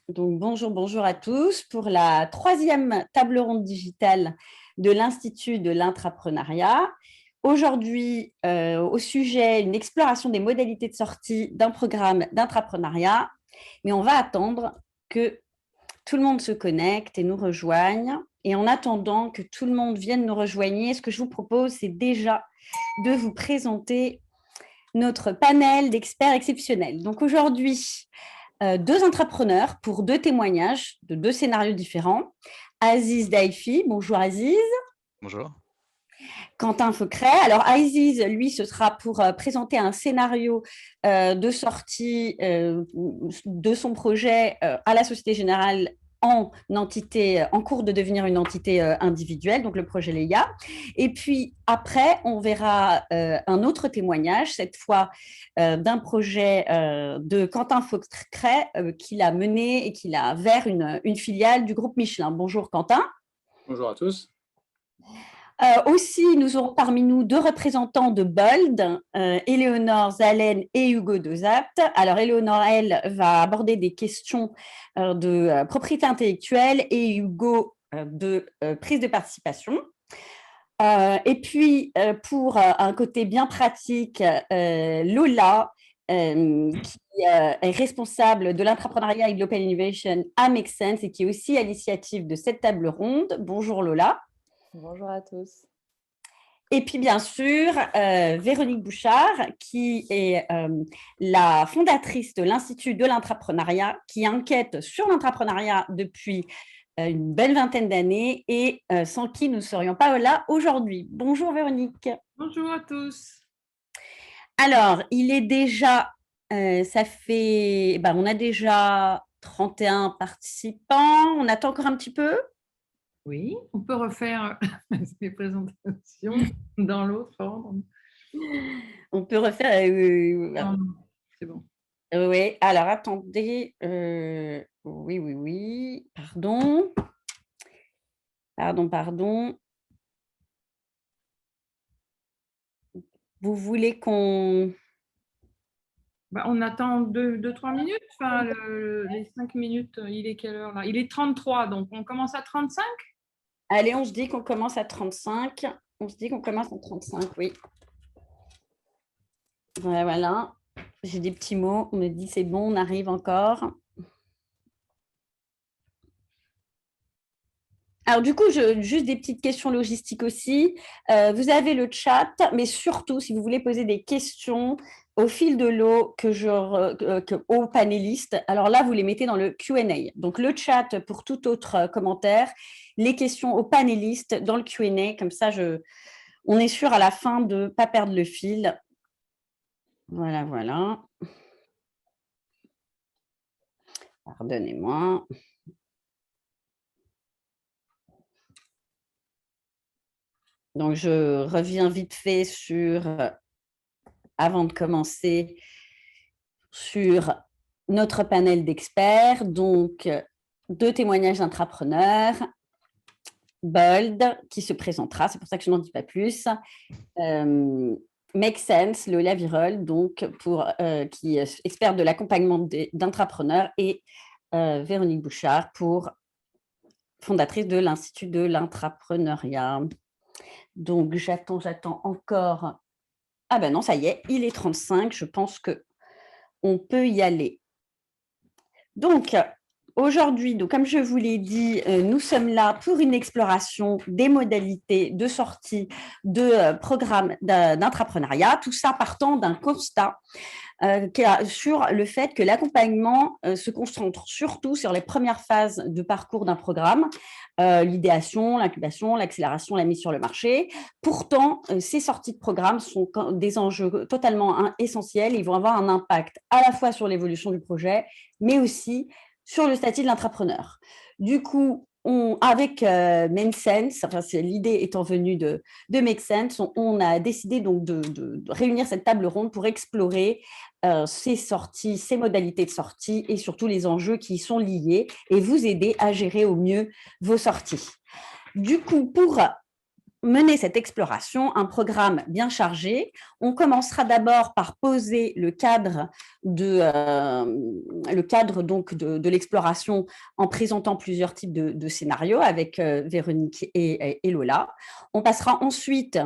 Donc, bonjour à tous pour la troisième table ronde digitale de l'Institut de l'Intrapreneuriat. Aujourd'hui, au sujet une exploration des modalités de sortie d'un programme d'intrapreneuriat, mais on va attendre que tout le monde se connecte et nous rejoigne. Et en attendant que tout le monde vienne nous rejoigner, ce que je vous propose, c'est déjà de vous présenter notre panel d'experts exceptionnels. Donc aujourd'hui, deux intrapreneurs pour deux témoignages de deux scénarios différents. Aziz Daifi, bonjour Aziz. Bonjour. Quentin Feucret. Alors Aziz, lui, ce sera pour présenter un scénario de sortie de son projet à la Société Générale en entité, en cours de devenir une entité individuelle, donc le projet Leia. Et puis après, on verra un autre témoignage, cette fois d'un projet de Quentin Feucret qu'il a mené et qu'il a vers une filiale du groupe Michelin. Bonjour Quentin. Bonjour à tous. Aussi, nous aurons parmi nous deux représentants de Bold, Éléonore Zalen et Hugo Dozapt. Alors, Éléonore, elle, va aborder des questions de propriété intellectuelle et Hugo de prise de participation. Et puis, pour un côté bien pratique, Lola, qui est responsable de l'entrepreneuriat et de l'open innovation à Make Sense et qui est aussi à l'initiative de cette table ronde. Bonjour Lola. Bonjour à tous. Et puis, bien sûr, Véronique Bouchard, qui est la fondatrice de l'Institut de l'Intrapreneuriat, qui enquête sur l'entrepreneuriat depuis une belle vingtaine d'années et sans qui nous ne serions pas là aujourd'hui. Bonjour Véronique. Bonjour à tous. Alors, il est déjà, on a déjà 31 participants. On attend encore un petit peu? Oui, on peut refaire les présentations dans l'autre ordre. On peut refaire. C'est bon. Oui, alors attendez. Oui. Pardon. Vous voulez qu'on… On attend 2-3 minutes. Enfin, les 5 minutes, il est quelle heure là? Il est 33, donc on commence à 35? Allez, on se dit qu'on commence à 35. Oui. Voilà. J'ai des petits mots. On me dit c'est bon, on arrive encore. Alors, du coup, juste des petites questions logistiques aussi. Vous avez le chat, mais surtout, si vous voulez poser des questions au fil de l'eau aux panélistes, alors là, vous les mettez dans le Q&A. Donc, le chat pour tout autre commentaire, les questions aux panélistes dans le Q&A. Comme ça, on est sûr à la fin de ne pas perdre le fil. Voilà. Pardonnez-moi. Donc, je reviens vite fait avant de commencer, sur notre panel d'experts. Donc, deux témoignages d'entrepreneurs. Bold, qui se présentera, c'est pour ça que je n'en dis pas plus. Make Sense, Lola Virol, donc qui est experte de l'accompagnement d'entrepreneurs, et Véronique Bouchard, fondatrice de l'Institut de l'Intrapreneuriat. Donc, j'attends encore. Ah ben non, ça y est, il est 35. Je pense qu'on peut y aller. Donc, aujourd'hui, comme je vous l'ai dit, nous sommes là pour une exploration des modalités de sortie de programmes d'intrapreneuriat. Tout ça partant d'un constat sur le fait que l'accompagnement se concentre surtout sur les premières phases de parcours d'un programme, l'idéation, l'incubation, l'accélération, la mise sur le marché. Pourtant, ces sorties de programme sont des enjeux totalement essentiels. Ils vont avoir un impact à la fois sur l'évolution du projet, mais aussi sur le statut de l'entrepreneur. Du coup, avec Make Sense, l'idée étant venue de Make Sense, on a décidé donc de réunir cette table ronde pour explorer ces sorties, ces modalités de sortie et surtout les enjeux qui y sont liés et vous aider à gérer au mieux vos sorties. Du coup, pour mener cette exploration, un programme bien chargé. On commencera d'abord par poser le cadre donc de l'exploration en présentant plusieurs types de scénarios avec Véronique et Lola. On passera ensuite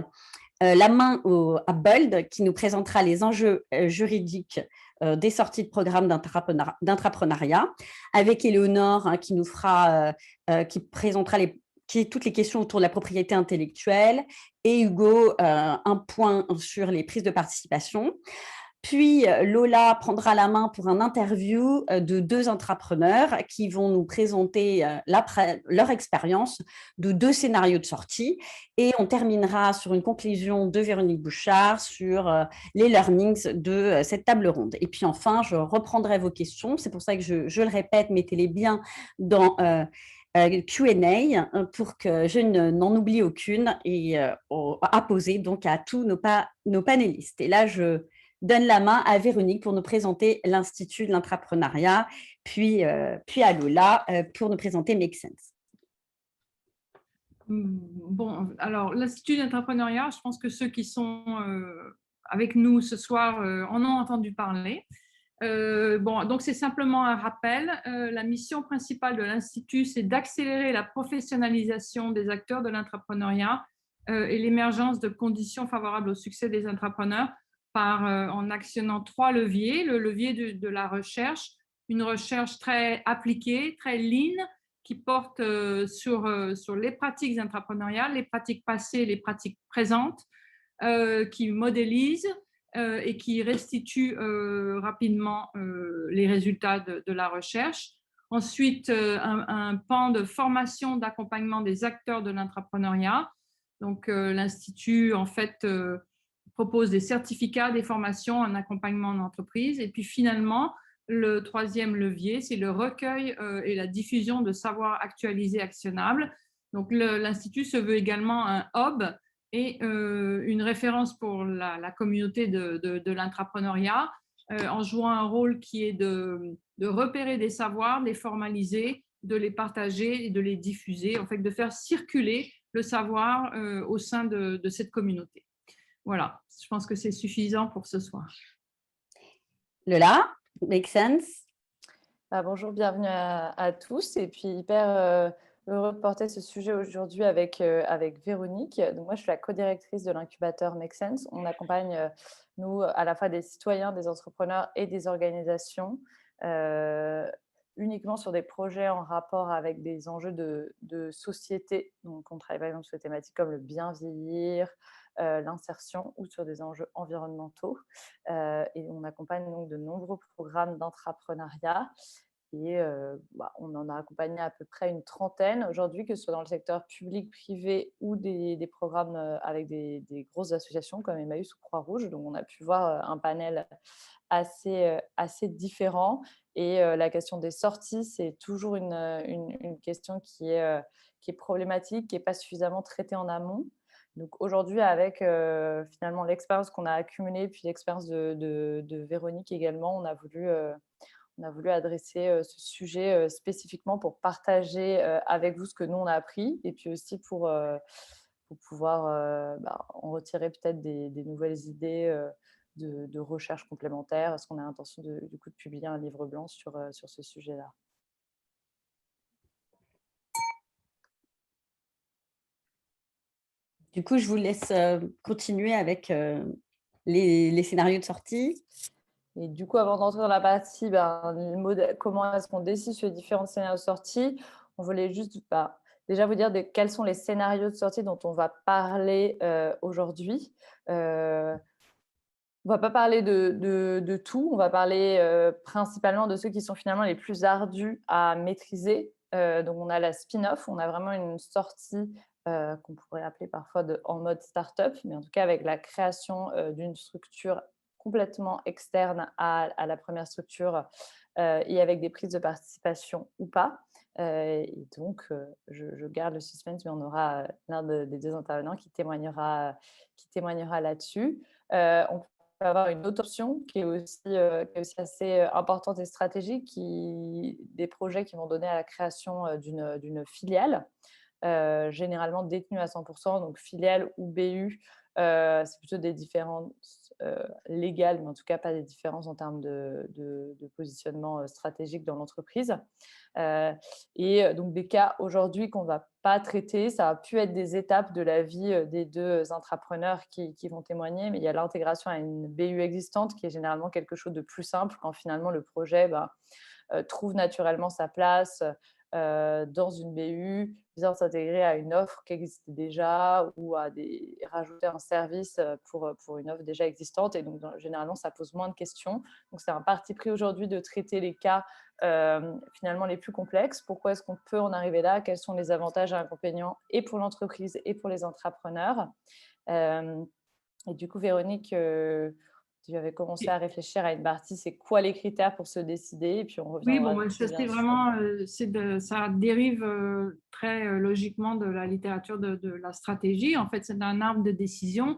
la main à Bold qui nous présentera les enjeux juridiques des sorties de programmes d'intrapreneuriat, avec Éléonore hein, qui présentera toutes les questions autour de la propriété intellectuelle, et Hugo un point sur les prises de participation. Puis, Lola prendra la main pour un interview de 2 entrepreneurs qui vont nous présenter leur expérience de 2 scénarios de sortie. Et on terminera sur une conclusion de Véronique Bouchard sur les learnings de cette table ronde. Et puis enfin, je reprendrai vos questions. C'est pour ça que je le répète, mettez-les bien dans Q&A pour que je n'en oublie aucune et à poser donc à tous nos panélistes. Et là, je donne la main à Véronique pour nous présenter l'Institut de l'entrepreneuriat, puis à Lola pour nous présenter Make Sense. Bon, alors l'Institut d'entrepreneuriat, je pense que ceux qui sont avec nous ce soir en ont entendu parler. Bon, donc c'est simplement un rappel. La mission principale de l'Institut, c'est d'accélérer la professionnalisation des acteurs de l'entrepreneuriat et l'émergence de conditions favorables au succès des entrepreneurs en actionnant 3 leviers. Le levier de la recherche, une recherche très appliquée, très lean, qui porte sur les pratiques entrepreneuriales, les pratiques passées, les pratiques présentes, qui modélise et qui restitue rapidement les résultats de la recherche. Ensuite, un pan de formation, d'accompagnement des acteurs de l'entrepreneuriat. Donc, l'Institut, en fait, propose des certificats, des formations, un accompagnement en entreprise. Et puis, finalement, le 3e levier, c'est le recueil et la diffusion de savoirs actualisés, actionnables. Donc, l'Institut se veut également un hub et une référence pour la communauté de l'entrepreneuriat, en jouant un rôle qui est de repérer des savoirs, de les formaliser, de les partager et de les diffuser, en fait, de faire circuler le savoir au sein de cette communauté. Voilà, je pense que c'est suffisant pour ce soir. Lola, Make Sense. Bonjour, bienvenue à tous. Et puis, hyper heureux de porter ce sujet aujourd'hui avec Véronique. Donc, moi, je suis la co-directrice de l'incubateur Make Sense. On accompagne, nous, à la fois des citoyens, des entrepreneurs et des organisations, uniquement sur des projets en rapport avec des enjeux de société. Donc, on travaille par exemple sur des thématiques comme le bien vieillir, l'insertion ou sur des enjeux environnementaux. Et on accompagne donc de nombreux programmes d'entrepreneuriat. Et on en a accompagné à peu près une trentaine aujourd'hui, que ce soit dans le secteur public, privé ou des programmes avec des grosses associations comme Emmaüs ou Croix-Rouge. Donc, on a pu voir un panel assez différent. Et la question des sorties, c'est toujours une question qui est problématique, qui n'est pas suffisamment traitée en amont. Donc aujourd'hui, avec finalement l'expérience qu'on a accumulée, puis l'expérience de Véronique également, on a voulu adresser ce sujet spécifiquement pour partager avec vous ce que nous, on a appris, et puis aussi pour pouvoir en retirer peut-être des nouvelles idées de recherche complémentaires, parce qu'on a l'intention du coup de publier un livre blanc sur ce sujet-là. Du coup, je vous laisse continuer avec les scénarios de sortie. Et du coup, avant d'entrer dans la partie comment est-ce qu'on décide sur les différents scénarios de sortie, on voulait juste déjà vous dire quels sont les scénarios de sortie dont on va parler aujourd'hui. On ne va pas parler de tout, on va parler principalement de ceux qui sont finalement les plus ardus à maîtriser. Donc, on a la spin-off, on a vraiment une sortie qu'on pourrait appeler parfois en mode start-up, mais en tout cas avec la création d'une structure complètement externe à la première structure et avec des prises de participation ou pas. Et donc, je garde le suspense, mais on aura l'un des 2 intervenants qui témoignera là-dessus. On peut avoir une autre option qui est aussi assez importante et stratégique, des projets qui vont donner à la création d'une filiale. généralement détenues à 100%, donc filiales ou BU. C'est plutôt des différences légales, mais en tout cas pas des différences en termes de positionnement stratégique dans l'entreprise. Et donc des cas aujourd'hui qu'on ne va pas traiter, ça a pu être des étapes de la vie des deux intrapreneurs qui vont témoigner, mais il y a l'intégration à une BU existante qui est généralement quelque chose de plus simple quand finalement le projet trouve naturellement sa place dans une BU, vient s'intégrer à une offre qui existait déjà ou à rajouter un service pour une offre déjà existante. Et donc, généralement, ça pose moins de questions. Donc, c'est un parti pris aujourd'hui de traiter les cas finalement les plus complexes. Pourquoi est-ce qu'on peut en arriver là? Quels sont les avantages et inconvénients et pour l'entreprise et pour les entrepreneurs? Et du coup, Véronique, tu avais commencé à réfléchir à une partie, c'est quoi les critères pour se décider? Et puis, on Oui, reviendra. bon, ça, c'est vraiment, ça dérive très logiquement de la littérature de la stratégie. En fait, c'est un arbre de décision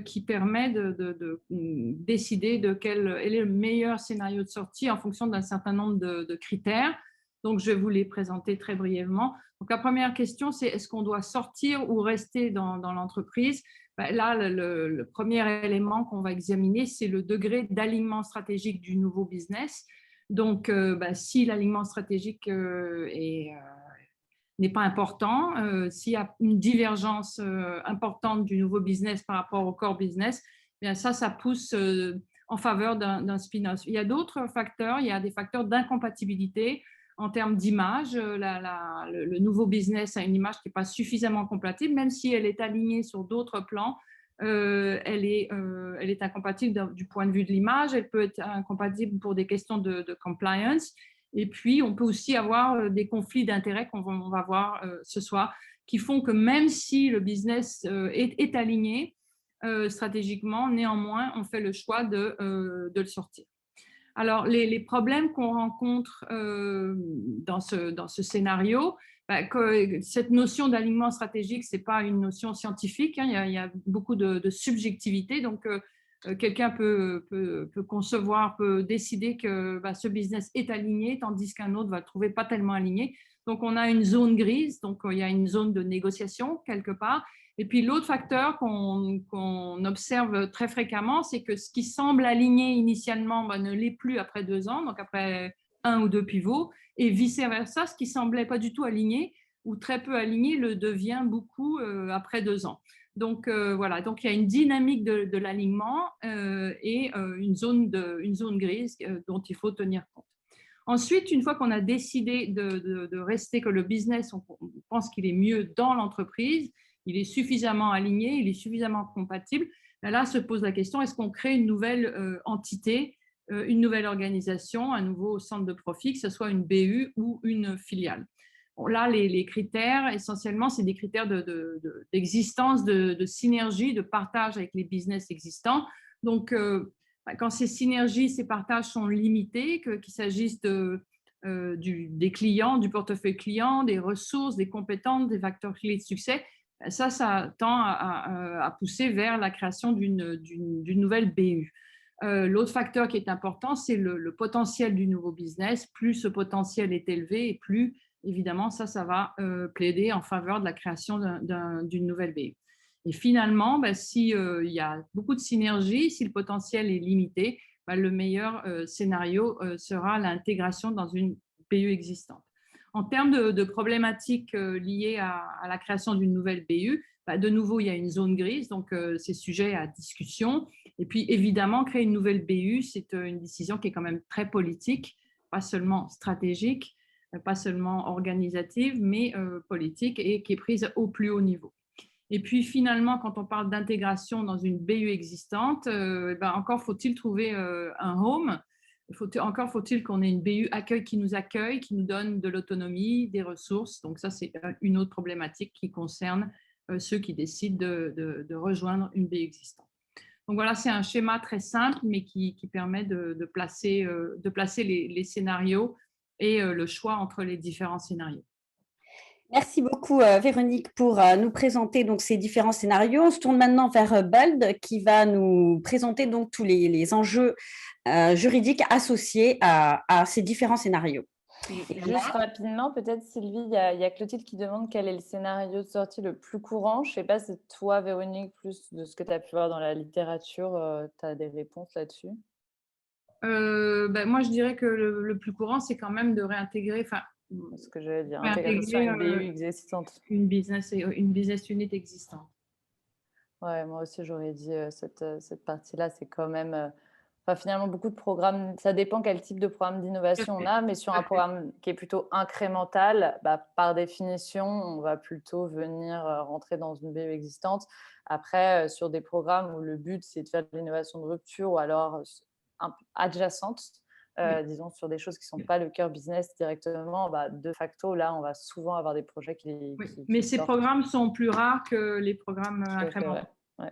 qui permet de décider de quel est le meilleur scénario de sortie en fonction d'un certain nombre de critères. Donc, je vais vous les présenter très brièvement. Donc, la première question, c'est est-ce qu'on doit sortir ou rester dans l'entreprise? Là, le premier élément qu'on va examiner, c'est le degré d'alignement stratégique du nouveau business. Donc, si l'alignement stratégique n'est pas important, s'il y a une divergence importante du nouveau business par rapport au core business, bien ça pousse en faveur d'un spin-off. Il y a d'autres facteurs, il y a des facteurs d'incompatibilité en termes d'image. Le nouveau business a une image qui n'est pas suffisamment compatible, même si elle est alignée sur d'autres plans. Elle est incompatible du point de vue de l'image, elle peut être incompatible pour des questions de compliance. Et puis, on peut aussi avoir des conflits d'intérêts qu'on va voir ce soir, qui font que même si le business est aligné stratégiquement, néanmoins, on fait le choix de le sortir. Alors, les problèmes qu'on rencontre dans ce scénario, cette notion d'alignement stratégique, ce n'est pas une notion scientifique, hein, il y a beaucoup de subjectivité. Donc, quelqu'un peut concevoir, peut décider que ce business est aligné, tandis qu'un autre va le trouver pas tellement aligné. Donc, on a une zone grise, donc il y a une zone de négociation quelque part. Et puis, l'autre facteur qu'on observe très fréquemment, c'est que ce qui semble aligné initialement ne l'est plus après 2 ans, donc après 1 ou 2 pivots, et vice-versa, ce qui semblait pas du tout aligné ou très peu aligné le devient beaucoup après 2 ans. Donc, voilà, donc il y a une dynamique de l'alignement et une zone grise dont il faut tenir compte. Ensuite, une fois qu'on a décidé de rester, que le business, on pense qu'il est mieux dans l'entreprise, il est suffisamment aligné, il est suffisamment compatible, là se pose la question, est-ce qu'on crée une nouvelle entité, une nouvelle organisation, un nouveau centre de profit, que ce soit une BU ou une filiale? Bon, là, les critères, essentiellement, c'est des critères d'existence, de synergie, de partage avec les business existants. Donc, quand ces synergies, ces partages sont limités, qu'il s'agisse des clients, du portefeuille client, des ressources, des compétences, des facteurs clés de succès, ça tend à pousser vers la création d'une nouvelle BU. L'autre facteur qui est important, c'est le potentiel du nouveau business. Plus ce potentiel est élevé et plus, évidemment, ça va plaider en faveur de la création d'une nouvelle BU. Et finalement, s'il y a beaucoup de synergie, si le potentiel est limité, le meilleur scénario sera l'intégration dans une BU existante. En termes de problématiques liées à la création d'une nouvelle BU, de nouveau, il y a une zone grise, donc c'est sujet à discussion. Et puis, évidemment, créer une nouvelle BU, c'est une décision qui est quand même très politique, pas seulement stratégique, pas seulement organisative, mais politique et qui est prise au plus haut niveau. Et puis, finalement, quand on parle d'intégration dans une BU existante, encore faut-il trouver un home. Encore faut-il qu'on ait une BU qui nous accueille, qui nous donne de l'autonomie, des ressources. Donc ça, c'est une autre problématique qui concerne ceux qui décident de rejoindre une BU existante. Donc voilà, c'est un schéma très simple, mais qui permet de placer les scénarios et le choix entre les différents scénarios. Merci beaucoup, Véronique, pour nous présenter donc, ces différents scénarios. On se tourne maintenant vers Bald, qui va nous présenter donc, tous les enjeux juridiques associés à ces différents scénarios. Juste rapidement, peut-être Sylvie, il y a Clotilde qui demande quel est le scénario de sortie le plus courant. Je ne sais pas si toi, Véronique, plus de ce que tu as pu voir dans la littérature, tu as des réponses là-dessus. Moi, je dirais que le plus courant, c'est quand même de réintégrer, C'est ce que j'allais dire, réintégrer intégration à une BU existante. une business unit existante. Ouais, moi aussi, j'aurais dit cette partie-là, c'est quand même. Finalement, beaucoup de programmes, ça dépend quel type de programme d'innovation on a, mais sur un programme qui est plutôt incrémental, par définition, on va plutôt venir rentrer dans une BU existante. Après, sur des programmes où le but, c'est de faire de l'innovation de rupture ou alors adjacente, disons sur des choses qui ne sont pas le cœur business directement, de facto, là, on va souvent avoir des projets qui Mais ces sortent. programmes sont plus rares que les programmes Tout à fait, incrémentaux. ouais.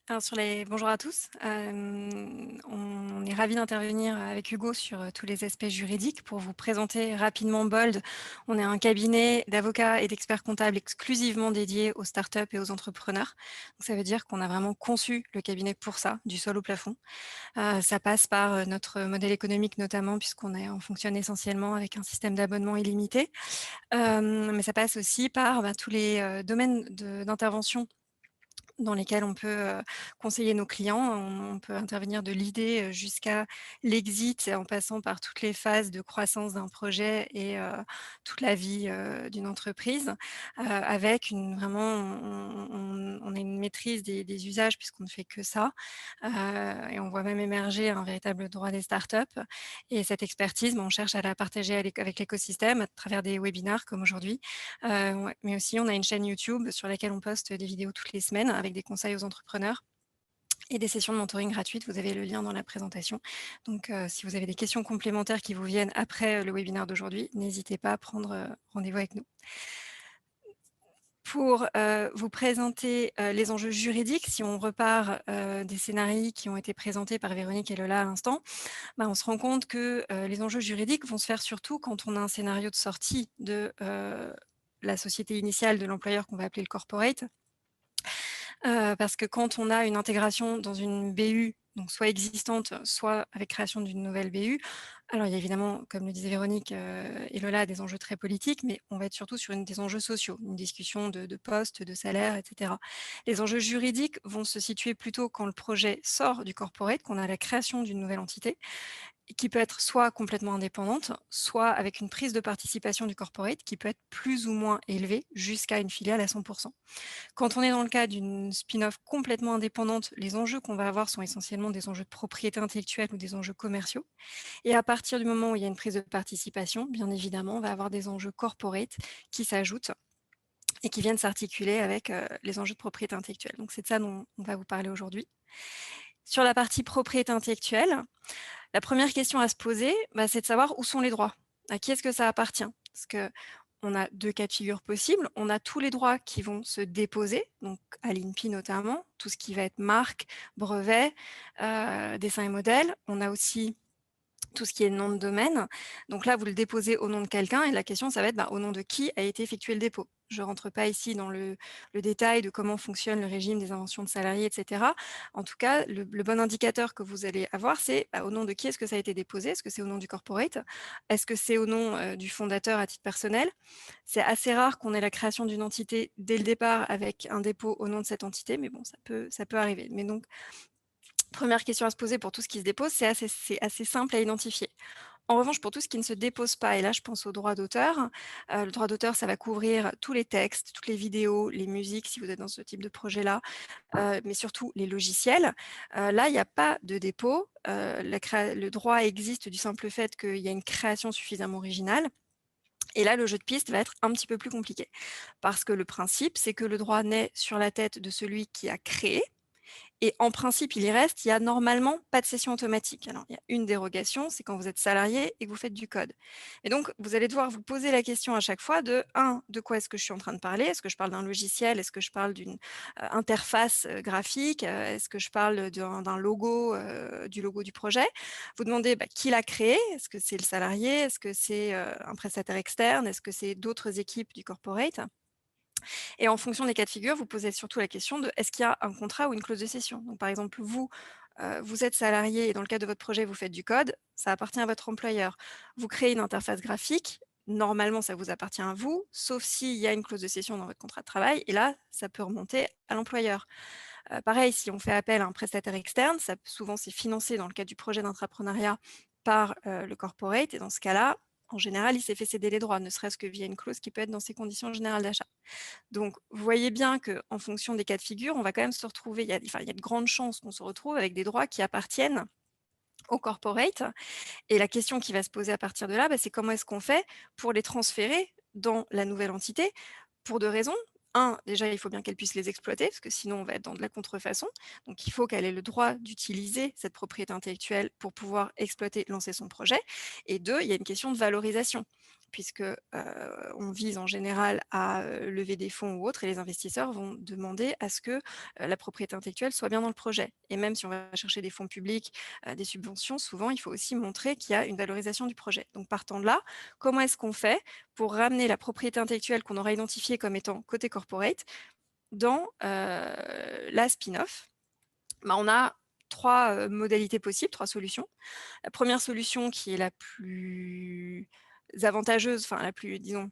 Alors bonjour à tous. On est ravis d'intervenir avec Hugo sur tous les aspects juridiques. Pour vous présenter rapidement Bold, on est un cabinet d'avocats et d'experts comptables exclusivement dédié aux startups et aux entrepreneurs. Donc, ça veut dire qu'on a vraiment conçu le cabinet pour ça, du sol au plafond. Ça passe par notre modèle économique notamment, on fonctionne essentiellement avec un système d'abonnement illimité. Mais ça passe aussi par tous les domaines d'intervention dans lesquels on peut conseiller nos clients. On peut intervenir de l'idée jusqu'à l'exit, en passant par toutes les phases de croissance d'un projet et toute la vie d'une entreprise, avec on a une maîtrise des usages puisqu'on ne fait que ça, et on voit même émerger un véritable droit des startups. Et cette expertise, on cherche à la partager avec l'écosystème à travers des webinaires comme aujourd'hui. Ouais, mais aussi, on a une chaîne YouTube sur laquelle on poste des vidéos toutes les semaines avec des conseils aux entrepreneurs et des sessions de mentoring gratuites. Vous avez le lien dans la présentation. Donc, si vous avez des questions complémentaires qui vous viennent après le webinaire d'aujourd'hui, n'hésitez pas à prendre rendez-vous avec nous. Pour vous présenter les enjeux juridiques, si on repart des scénarios qui ont été présentés par Véronique et Lola à l'instant, on se rend compte que les enjeux juridiques vont se faire surtout quand on a un scénario de sortie de la société initiale de l'employeur qu'on va appeler le corporate. Parce que quand on a une intégration dans une BU, donc soit existante, soit avec création d'une nouvelle BU, alors il y a évidemment, comme le disait Véronique et Lola, des enjeux très politiques, mais on va être surtout sur des enjeux sociaux, une discussion de postes, de salaire, etc. Les enjeux juridiques vont se situer plutôt quand le projet sort du corporate, qu'on a la création d'une nouvelle entité, qui peut être soit complètement indépendante, soit avec une prise de participation du corporate qui peut être plus ou moins élevée jusqu'à une filiale à 100%. Quand on est dans le cas d'une spin-off complètement indépendante, les enjeux qu'on va avoir sont essentiellement des enjeux de propriété intellectuelle ou des enjeux commerciaux. Et à partir du moment où il y a une prise de participation, bien évidemment, on va avoir des enjeux corporate qui s'ajoutent et qui viennent s'articuler avec les enjeux de propriété intellectuelle. Donc c'est de ça dont on va vous parler aujourd'hui. Sur la partie propriété intellectuelle, la première question à se poser, c'est de savoir où sont les droits. À qui est-ce que ça appartient? Parce qu'on a deux cas de figure possibles. On a tous les droits qui vont se déposer, donc à l'INPI notamment, tout ce qui va être marque, brevet, dessin et modèle. On a aussi tout ce qui est nom de domaine. Donc là, vous le déposez au nom de quelqu'un et la question, ça va être au nom de qui a été effectué le dépôt. Je ne rentre pas ici dans le détail de comment fonctionne le régime des inventions de salariés, etc. En tout cas, le bon indicateur que vous allez avoir, c'est au nom de qui est-ce que ça a été déposé? Est-ce que c'est au nom du corporate? Est-ce que c'est au nom du fondateur à titre personnel? C'est assez rare qu'on ait la création d'une entité dès le départ avec un dépôt au nom de cette entité, mais bon, ça peut arriver. Mais donc, première question à se poser pour tout ce qui se dépose, c'est assez simple à identifier. En revanche, pour tout ce qui ne se dépose pas, et là je pense au droit d'auteur, le droit d'auteur, ça va couvrir tous les textes, toutes les vidéos, les musiques, si vous êtes dans ce type de projet-là, mais surtout les logiciels. Là, il n'y a pas de dépôt. Le droit existe du simple fait qu'il y a une création suffisamment originale. Et là, le jeu de piste va être un petit peu plus compliqué. Parce que le principe, c'est que le droit naît sur la tête de celui qui a créé. Et en principe, il y reste, il y a normalement pas de cession automatique. Alors, il y a une dérogation, c'est quand vous êtes salarié et que vous faites du code. Et donc, vous allez devoir vous poser la question à chaque fois de quoi est-ce que je suis en train de parler? Est-ce que je parle d'un logiciel? Est-ce que je parle d'une interface graphique? Est-ce que je parle d'un logo, du logo du projet? Vous demandez qui l'a créé? Est-ce que c'est le salarié? Est-ce que c'est un prestataire externe? Est-ce que c'est d'autres équipes du corporate? Et en fonction des cas de figure, vous posez surtout la question de est-ce qu'il y a un contrat ou une clause de cession? Donc, par exemple, vous, vous êtes salarié et dans le cadre de votre projet, vous faites du code, ça appartient à votre employeur. Vous créez une interface graphique, normalement, ça vous appartient à vous, sauf s'il y a une clause de cession dans votre contrat de travail et là, ça peut remonter à l'employeur. Pareil, si on fait appel à un prestataire externe, souvent c'est financé dans le cadre du projet d'entrepreneuriat par le corporate et dans ce cas-là, en général, il s'est fait céder les droits, ne serait-ce que via une clause qui peut être dans ses conditions générales d'achat. Donc, vous voyez bien qu'en fonction des cas de figure, on va quand même se retrouver, il y a de grandes chances qu'on se retrouve avec des droits qui appartiennent au corporate. Et la question qui va se poser à partir de là, c'est comment est-ce qu'on fait pour les transférer dans la nouvelle entité pour 2 raisons. Déjà, il faut bien qu'elle puisse les exploiter, parce que sinon, on va être dans de la contrefaçon. Donc, il faut qu'elle ait le droit d'utiliser cette propriété intellectuelle pour pouvoir exploiter, lancer son projet. Et 2, il y a une question de valorisation, puisque on vise en général à lever des fonds ou autres, et les investisseurs vont demander à ce que la propriété intellectuelle soit bien dans le projet. Et même si on va chercher des fonds publics, des subventions, souvent, il faut aussi montrer qu'il y a une valorisation du projet. Donc, partant de là, comment est-ce qu'on fait pour ramener la propriété intellectuelle qu'on aura identifiée comme étant côté corporate dans la spin-off? On a 3 modalités possibles, 3 solutions. La première solution qui est la plus avantageuse, enfin la plus, disons,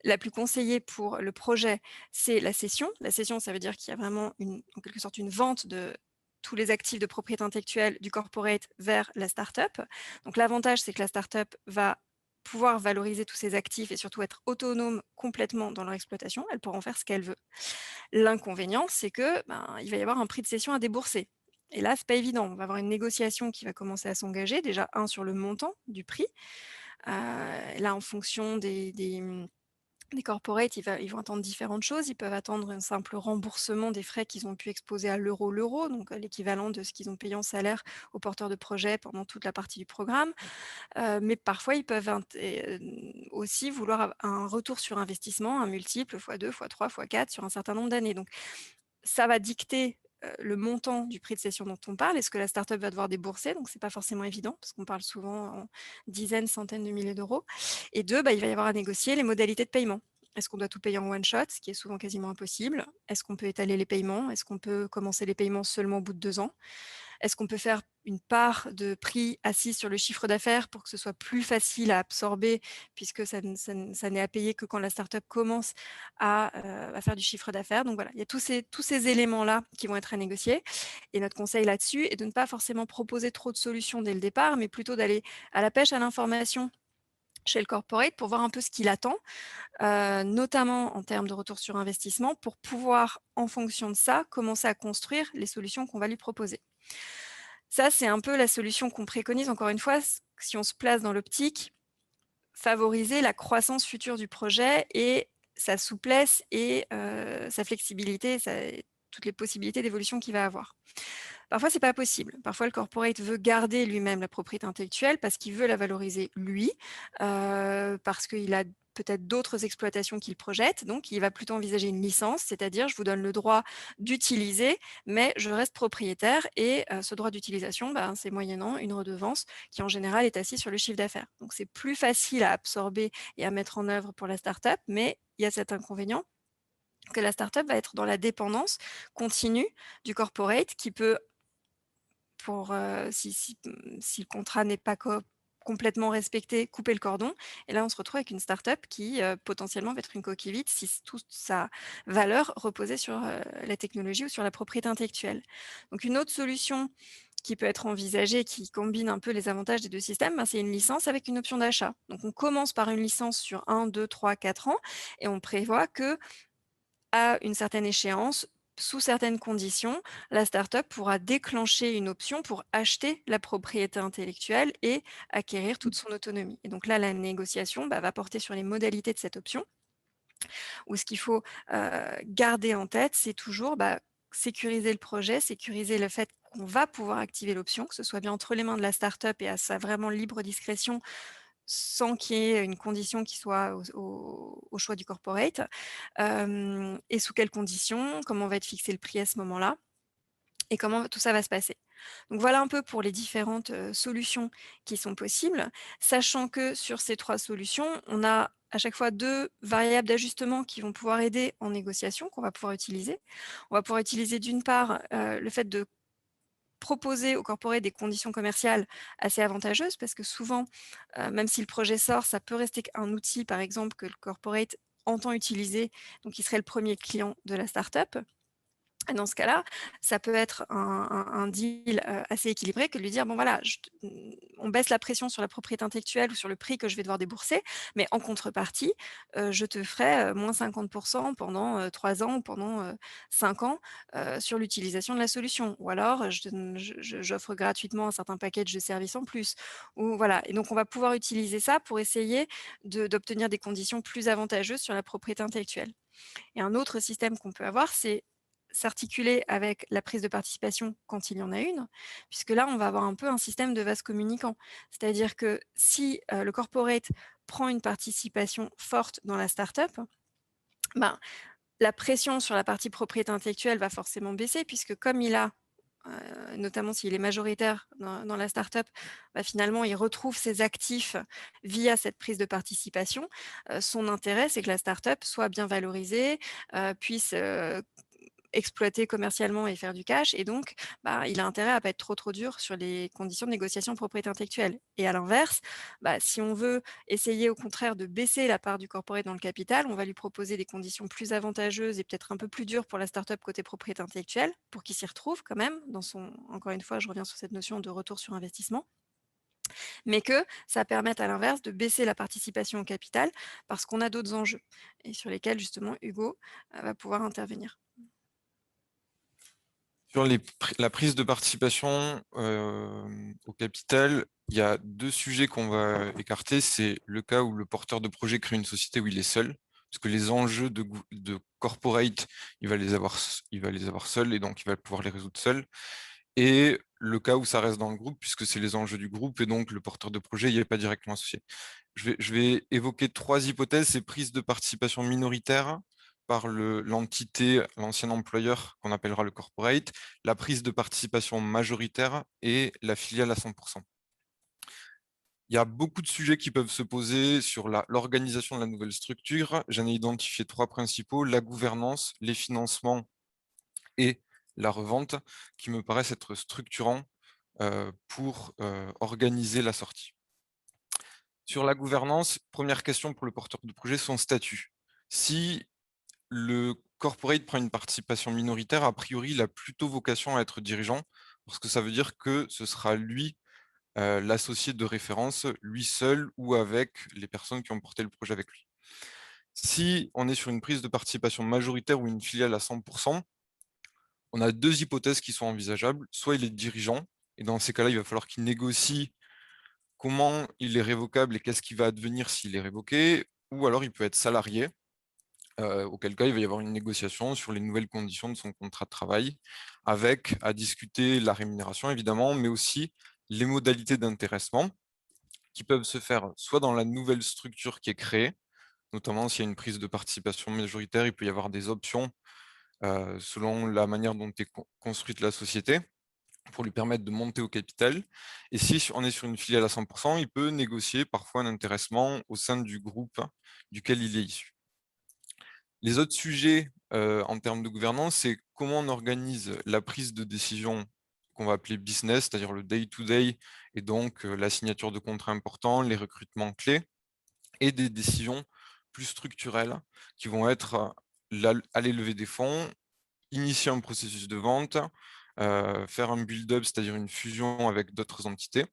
la plus conseillée pour le projet, c'est la cession. La cession, ça veut dire qu'il y a vraiment en quelque sorte une vente de tous les actifs de propriété intellectuelle du corporate vers la startup. Donc l'avantage, c'est que la startup va pouvoir valoriser tous ses actifs et surtout être autonome complètement dans leur exploitation. Elle pourra en faire ce qu'elle veut. L'inconvénient, c'est que il va y avoir un prix de cession à débourser. Et là, c'est pas évident. On va avoir une négociation qui va commencer à s'engager. Déjà, sur le montant du prix. Là, en fonction des corporates, ils vont attendre différentes choses. Ils peuvent attendre un simple remboursement des frais qu'ils ont pu exposer à l'euro, donc l'équivalent de ce qu'ils ont payé en salaire aux porteurs de projet pendant toute la partie du programme. Mais parfois, ils peuvent aussi vouloir un retour sur investissement, un multiple x2, x3, x4 sur un certain nombre d'années. Donc, ça va dicter le montant du prix de cession dont on parle et ce que la startup va devoir débourser. Donc, c'est pas forcément évident parce qu'on parle souvent en dizaines, centaines de milliers d'euros. Et 2, il va y avoir à négocier les modalités de paiement. Est-ce qu'on doit tout payer en one shot, ce qui est souvent quasiment impossible? Est-ce qu'on peut étaler les paiements? Est-ce qu'on peut commencer les paiements seulement au bout de 2 ans? Est-ce qu'on peut faire une part de prix assise sur le chiffre d'affaires pour que ce soit plus facile à absorber, puisque ça n'est à payer que quand la startup commence à faire du chiffre d'affaires. Donc voilà, il y a tous ces éléments-là qui vont être à négocier. Et notre conseil là-dessus est de ne pas forcément proposer trop de solutions dès le départ, mais plutôt d'aller à la pêche à l'information chez le corporate pour voir un peu ce qu'il attend, notamment en termes de retour sur investissement, pour pouvoir, en fonction de ça, commencer à construire les solutions qu'on va lui proposer. Ça, c'est un peu la solution qu'on préconise. Encore une fois, si on se place dans l'optique, favoriser la croissance future du projet et sa souplesse et sa flexibilité, toutes les possibilités d'évolution qu'il va avoir. Parfois, c'est pas possible. Parfois, le corporate veut garder lui-même la propriété intellectuelle parce qu'il veut la valoriser lui, parce qu'il a peut-être d'autres exploitations qu'il projette. Donc, il va plutôt envisager une licence, c'est-à-dire je vous donne le droit d'utiliser, mais je reste propriétaire et ce droit d'utilisation, c'est moyennant une redevance qui en général est assise sur le chiffre d'affaires. Donc, c'est plus facile à absorber et à mettre en œuvre pour la startup, mais il y a cet inconvénient que la startup va être dans la dépendance continue du corporate qui peut, si le contrat n'est pas complètement respecté, couper le cordon. Et là, on se retrouve avec une startup qui potentiellement va être une coquille vide si toute sa valeur reposait sur la technologie ou sur la propriété intellectuelle. Donc, une autre solution qui peut être envisagée, qui combine un peu les avantages des 2 systèmes, c'est une licence avec une option d'achat. Donc, on commence par une licence sur 1, 2, 3, 4 ans et on prévoit que à une certaine échéance, sous certaines conditions, la startup pourra déclencher une option pour acheter la propriété intellectuelle et acquérir toute son autonomie. Et donc là, la négociation va porter sur les modalités de cette option, où ce qu'il faut garder en tête, c'est toujours sécuriser le projet, sécuriser le fait qu'on va pouvoir activer l'option, que ce soit bien entre les mains de la startup et à sa vraiment libre discrétion, sans qu'il y ait une condition qui soit au choix du corporate, et sous quelles conditions, comment va être fixé le prix à ce moment-là et comment tout ça va se passer. Donc voilà un peu pour les différentes solutions qui sont possibles, sachant que sur ces 3 solutions, on a à chaque fois 2 variables d'ajustement qui vont pouvoir aider en négociation, qu'on va pouvoir utiliser. On va pouvoir utiliser d'une part le fait de proposer au corporate des conditions commerciales assez avantageuses parce que souvent, même si le projet sort, ça peut rester un outil, par exemple, que le corporate entend utiliser, donc il serait le premier client de la startup. Et dans ce cas-là, ça peut être un deal, assez équilibré que de lui dire: «Bon voilà, on baisse la pression sur la propriété intellectuelle ou sur le prix que je vais devoir débourser, mais en contrepartie, je te ferai, moins 50 pendant, 3 ans ou pendant, 5 ans, sur l'utilisation de la solution. Ou alors, j'offre gratuitement un certain package de services en plus». Ou voilà, et donc on va pouvoir utiliser ça pour essayer d'obtenir des conditions plus avantageuses sur la propriété intellectuelle. Et un autre système qu'on peut avoir, c'est s'articuler avec la prise de participation quand il y en a une, puisque là, on va avoir un peu un système de vase communicant. C'est-à-dire que si le corporate prend une participation forte dans la startup, ben, la pression sur la partie propriété intellectuelle va forcément baisser, puisque comme il a, notamment s'il est majoritaire dans la startup, bah, finalement, il retrouve ses actifs via cette prise de participation. Son intérêt, c'est que la startup soit bien valorisée, puisse exploiter commercialement et faire du cash, et donc bah, il a intérêt à pas être trop dur sur les conditions de négociation de propriété intellectuelle. Et à l'inverse, bah, si on veut essayer au contraire de baisser la part du corporate dans le capital, on va lui proposer des conditions plus avantageuses et peut-être un peu plus dures pour la startup côté propriété intellectuelle, pour qu'il s'y retrouve quand même dans son, encore une fois, je reviens sur cette notion de retour sur investissement, mais que ça permette à l'inverse de baisser la participation au capital parce qu'on a d'autres enjeux et sur lesquels justement Hugo va pouvoir intervenir. Sur la prise de participation au capital, il y a 2 sujets qu'on va écarter. C'est le cas où le porteur de projet crée une société où il est seul, parce que les enjeux de corporate, il va les avoir seul et donc il va pouvoir les résoudre seul. Et le cas où ça reste dans le groupe, puisque c'est les enjeux du groupe et donc le porteur de projet n'y est pas directement associé. Je vais évoquer 3 hypothèses. C'est prise de participation minoritaire par l'entité, l'ancien employeur qu'on appellera le corporate, la prise de participation majoritaire et la filiale à 100%. Il y a beaucoup de sujets qui peuvent se poser sur l'organisation de la nouvelle structure. J'en ai identifié 3 principaux: la gouvernance, les financements et la revente, qui me paraissent être structurants pour organiser la sortie. Sur la gouvernance, première question pour le porteur de projet, son statut. Si le corporate prend une participation minoritaire, a priori, il a plutôt vocation à être dirigeant, parce que ça veut dire que ce sera lui l'associé de référence, lui seul ou avec les personnes qui ont porté le projet avec lui. Si on est sur une prise de participation majoritaire ou une filiale à 100%, on a 2 hypothèses qui sont envisageables. Soit il est dirigeant, et dans ces cas-là, il va falloir qu'il négocie comment il est révocable et qu'est-ce qui va advenir s'il est révoqué, ou alors il peut être salarié, auquel cas il va y avoir une négociation sur les nouvelles conditions de son contrat de travail, avec à discuter la rémunération évidemment, mais aussi les modalités d'intéressement qui peuvent se faire soit dans la nouvelle structure qui est créée, notamment s'il y a une prise de participation majoritaire, il peut y avoir des options selon la manière dont est construite la société, pour lui permettre de monter au capital. Et si on est sur une filiale à 100%, il peut négocier parfois un intéressement au sein du groupe duquel il est issu. Les autres sujets en termes de gouvernance, c'est comment on organise la prise de décision qu'on va appeler business, c'est-à-dire le day-to-day, et donc la signature de contrats importants, les recrutements clés, et des décisions plus structurelles qui vont être aller lever des fonds, initier un processus de vente, faire un build-up, c'est-à-dire une fusion avec d'autres entités.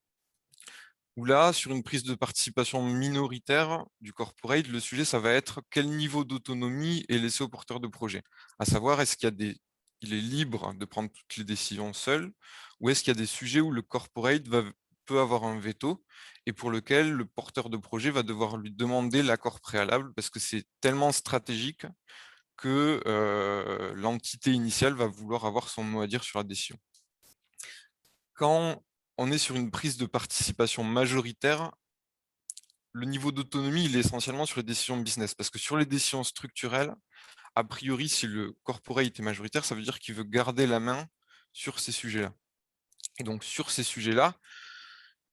Où là, sur une prise de participation minoritaire du corporate, le sujet, ça va être quel niveau d'autonomie est laissé au porteur de projet. À savoir, est-ce qu'il y a il est libre de prendre toutes les décisions seul, ou est-ce qu'il y a des sujets où le corporate peut avoir un veto et pour lequel le porteur de projet va devoir lui demander l'accord préalable parce que c'est tellement stratégique que l'entité initiale va vouloir avoir son mot à dire sur la décision. Quand on est sur une prise de participation majoritaire, le niveau d'autonomie, il est essentiellement sur les décisions business, parce que sur les décisions structurelles, a priori, si le corporate est majoritaire, ça veut dire qu'il veut garder la main sur ces sujets-là. Et donc, sur ces sujets-là,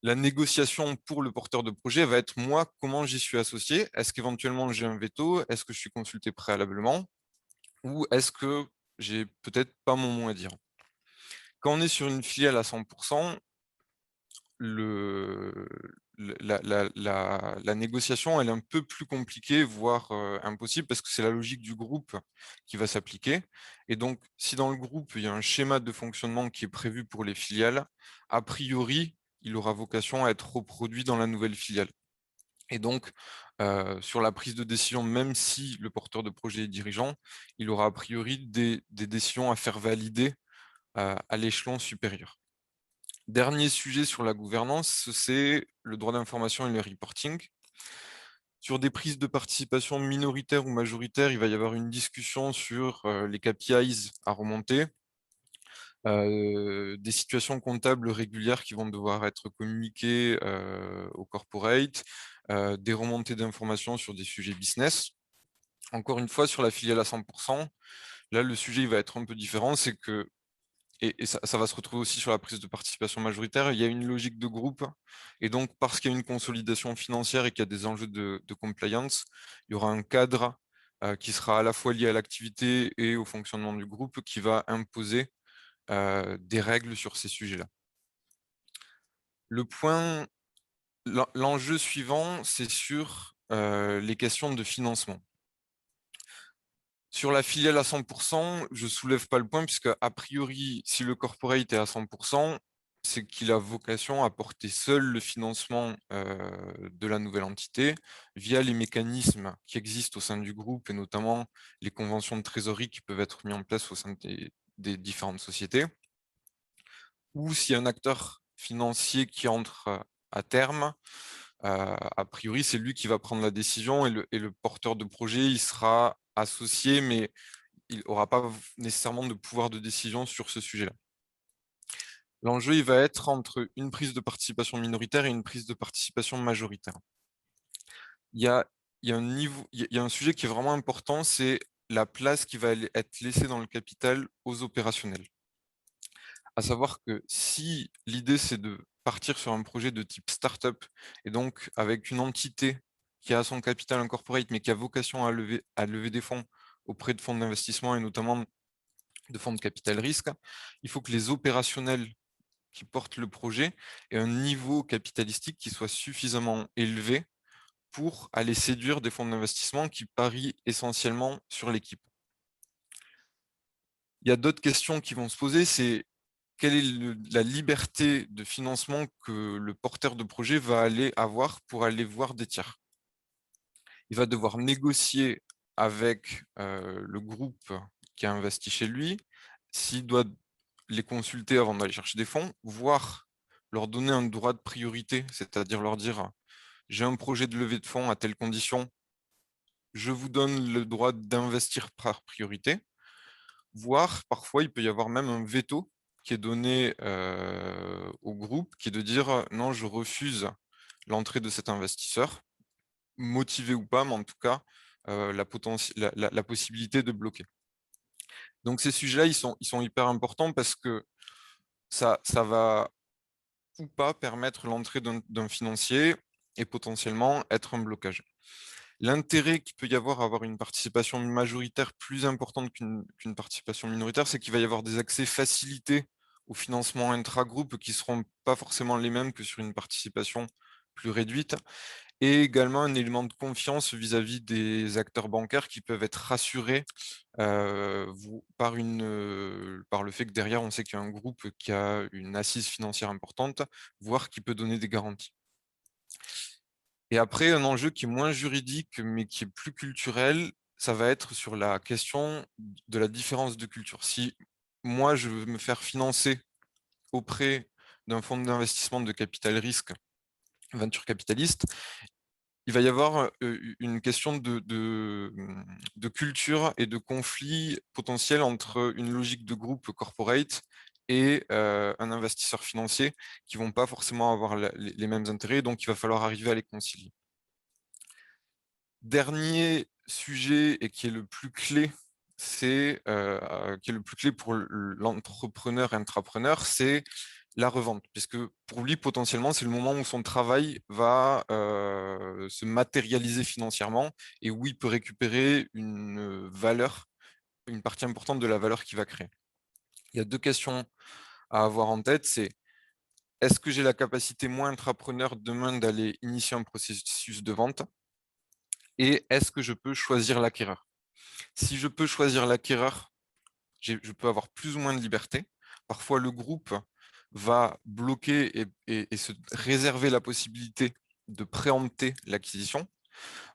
la négociation pour le porteur de projet va être moi, comment j'y suis associé? Est-ce qu'éventuellement j'ai un veto? Est-ce que je suis consulté préalablement? Ou est-ce que j'ai peut-être pas mon mot à dire? Quand on est sur une filiale à 100%, la négociation, elle est un peu plus compliquée, voire impossible, parce que c'est la logique du groupe qui va s'appliquer. Et donc, si dans le groupe, il y a un schéma de fonctionnement qui est prévu pour les filiales, a priori, il aura vocation à être reproduit dans la nouvelle filiale. Et donc, sur la prise de décision, même si le porteur de projet est dirigeant, il aura a priori des décisions à faire valider à l'échelon supérieur. Dernier sujet sur la gouvernance, c'est le droit d'information et le reporting. Sur des prises de participation minoritaires ou majoritaires, il va y avoir une discussion sur les KPIs à remonter, des situations comptables régulières qui vont devoir être communiquées au corporate, des remontées d'informations sur des sujets business. Encore une fois, sur la filiale à 100%, là, le sujet il va être un peu différent, c'est que et ça va se retrouver aussi sur la prise de participation majoritaire, il y a une logique de groupe, et donc parce qu'il y a une consolidation financière et qu'il y a des enjeux de compliance, il y aura un cadre qui sera à la fois lié à l'activité et au fonctionnement du groupe qui va imposer des règles sur ces sujets-là. L'enjeu suivant, c'est sur les questions de financement. Sur la filiale à 100%, je ne soulève pas le point puisque, a priori, si le corporate est à 100%, c'est qu'il a vocation à porter seul le financement de la nouvelle entité via les mécanismes qui existent au sein du groupe et notamment les conventions de trésorerie qui peuvent être mises en place au sein des différentes sociétés. Ou s'il y a un acteur financier qui entre à terme, a priori, c'est lui qui va prendre la décision et le porteur de projet, il sera associé, mais il n'aura pas nécessairement de pouvoir de décision sur ce sujet-là. L'enjeu, il va être entre une prise de participation minoritaire et une prise de participation majoritaire. Il y a un sujet qui est vraiment important, c'est la place qui va être laissée dans le capital aux opérationnels. À savoir que si l'idée, c'est de partir sur un projet de type startup, et donc avec une entité qui a son capital incorporate, mais qui a vocation à lever des fonds auprès de fonds d'investissement et notamment de fonds de capital risque, il faut que les opérationnels qui portent le projet aient un niveau capitalistique qui soit suffisamment élevé pour aller séduire des fonds d'investissement qui parient essentiellement sur l'équipe. Il y a d'autres questions qui vont se poser, c'est quelle est la liberté de financement que le porteur de projet va aller avoir pour aller voir des tiers. Il va devoir négocier avec le groupe qui a investi chez lui, s'il doit les consulter avant d'aller chercher des fonds, voire leur donner un droit de priorité, c'est-à-dire leur dire « j'ai un projet de levée de fonds à telle condition, je vous donne le droit d'investir par priorité », voire parfois il peut y avoir même un veto qui est donné au groupe, qui est de dire « non, je refuse l'entrée de cet investisseur », motivé ou pas, mais en tout cas, la possibilité de bloquer. Donc ces sujets-là, ils sont hyper importants parce que ça va ou pas permettre l'entrée d'un financier et potentiellement être un blocage. L'intérêt qu'il peut y avoir à avoir une participation majoritaire plus importante qu'une participation minoritaire, c'est qu'il va y avoir des accès facilités au financement intra-groupe qui ne seront pas forcément les mêmes que sur une participation plus réduite, et également un élément de confiance vis-à-vis des acteurs bancaires qui peuvent être rassurés par le fait que derrière, on sait qu'il y a un groupe qui a une assise financière importante, voire qui peut donner des garanties. Et après, un enjeu qui est moins juridique, mais qui est plus culturel, ça va être sur la question de la différence de culture. Si moi, je veux me faire financer auprès d'un fonds d'investissement de capital risque, venture capitaliste, il va y avoir une question de culture et de conflit potentiel entre une logique de groupe corporate et un investisseur financier qui ne vont pas forcément avoir les mêmes intérêts, donc il va falloir arriver à les concilier. Dernier sujet et qui est le plus clé, pour l'entrepreneur et intrapreneur, c'est la revente, puisque pour lui, potentiellement, c'est le moment où son travail va se matérialiser financièrement et où il peut récupérer une valeur, une partie importante de la valeur qu'il va créer. Il y a deux questions à avoir en tête, c'est est-ce que j'ai la capacité, moi, intrapreneur, demain, d'aller initier un processus de vente? Et est-ce que je peux choisir l'acquéreur? Si je peux choisir l'acquéreur, je peux avoir plus ou moins de liberté. Parfois, le groupe va bloquer et se réserver la possibilité de préempter l'acquisition,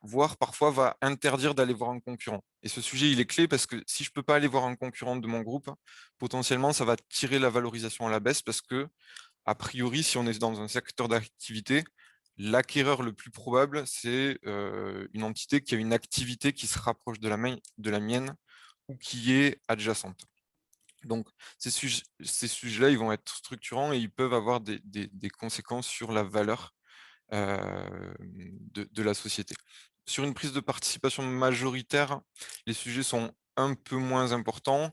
voire parfois va interdire d'aller voir un concurrent. Et ce sujet, il est clé parce que si je ne peux pas aller voir un concurrent de mon groupe, potentiellement, ça va tirer la valorisation à la baisse parce que, a priori, si on est dans un secteur d'activité, l'acquéreur le plus probable, c'est une entité qui a une activité qui se rapproche de la mienne ou qui est adjacente. Donc, ces sujets-là, ils vont être structurants et ils peuvent avoir des conséquences sur la valeur de la société. Sur une prise de participation majoritaire, les sujets sont un peu moins importants.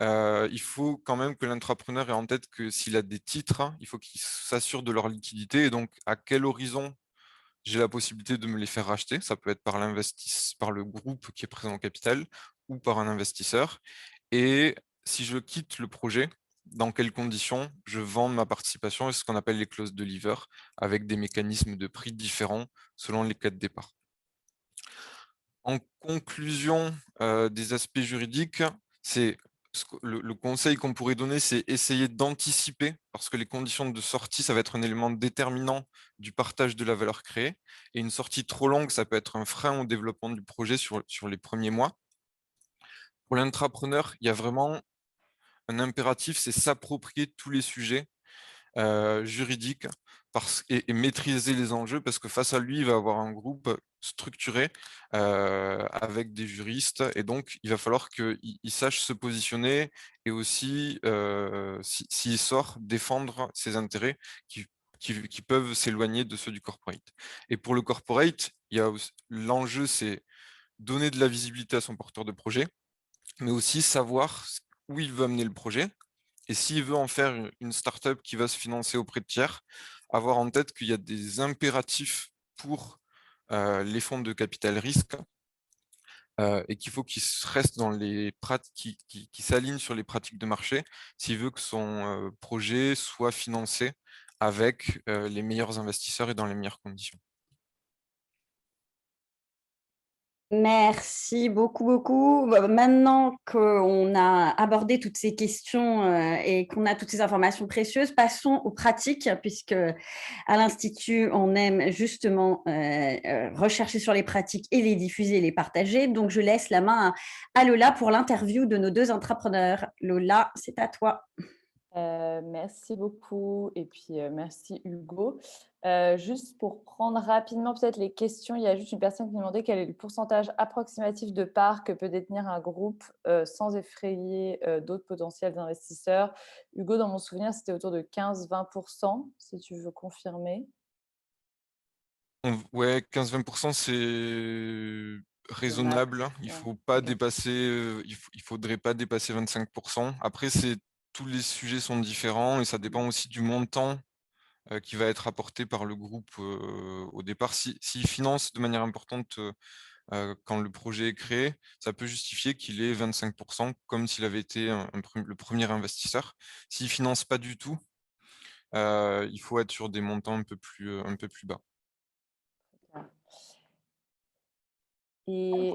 Il faut quand même que l'entrepreneur ait en tête que s'il a des titres, il faut qu'il s'assure de leur liquidité et donc à quel horizon j'ai la possibilité de me les faire racheter. Ça peut être par le groupe qui est présent au capital ou par un investisseur. Et si je quitte le projet, dans quelles conditions je vends ma participation et ce qu'on appelle les clauses de leaver, avec des mécanismes de prix différents selon les cas de départ. En conclusion des aspects juridiques, c'est le conseil qu'on pourrait donner, c'est essayer d'anticiper, parce que les conditions de sortie, ça va être un élément déterminant du partage de la valeur créée. Et une sortie trop longue, ça peut être un frein au développement du projet sur les premiers mois. Pour l'intrapreneur, il y a vraiment un impératif, c'est s'approprier tous les sujets juridiques et maîtriser les enjeux, parce que face à lui, il va avoir un groupe structuré avec des juristes, et donc il va falloir qu'il sache se positionner et aussi, s'il sort, défendre ses intérêts qui peuvent s'éloigner de ceux du corporate. Et pour le corporate, l'enjeu, c'est donner de la visibilité à son porteur de projet, mais aussi savoir où il veut amener le projet. Et s'il veut en faire une startup qui va se financer auprès de tiers, avoir en tête qu'il y a des impératifs pour les fonds de capital risque et qu'il faut qu'il reste dans les pratiques, qui s'aligne sur les pratiques de marché s'il veut que son projet soit financé avec les meilleurs investisseurs et dans les meilleures conditions. Merci beaucoup, beaucoup. Maintenant qu'on a abordé toutes ces questions et qu'on a toutes ces informations précieuses, passons aux pratiques, puisque à l'Institut, on aime justement rechercher sur les pratiques et les diffuser et les partager. Donc, je laisse la main à Lola pour l'interview de nos deux entrepreneurs. Lola, c'est à toi. Merci beaucoup et puis merci Hugo. Juste pour prendre rapidement peut-être les questions, il y a juste une personne qui me demandait quel est le pourcentage approximatif de parts que peut détenir un groupe sans effrayer d'autres potentiels investisseurs. Hugo, dans mon souvenir, c'était autour de 15-20%, si tu veux confirmer. Ouais, 15-20%, c'est raisonnable. Il Ouais, faut pas ok. dépasser, il faudrait pas dépasser 25%. Après, tous les sujets sont différents et ça dépend aussi du montant qui va être apporté par le groupe au départ. S'il finance de manière importante quand le projet est créé, ça peut justifier qu'il ait 25%, comme s'il avait été le premier investisseur. S'il finance pas du tout, il faut être sur des montants un peu plus bas. Et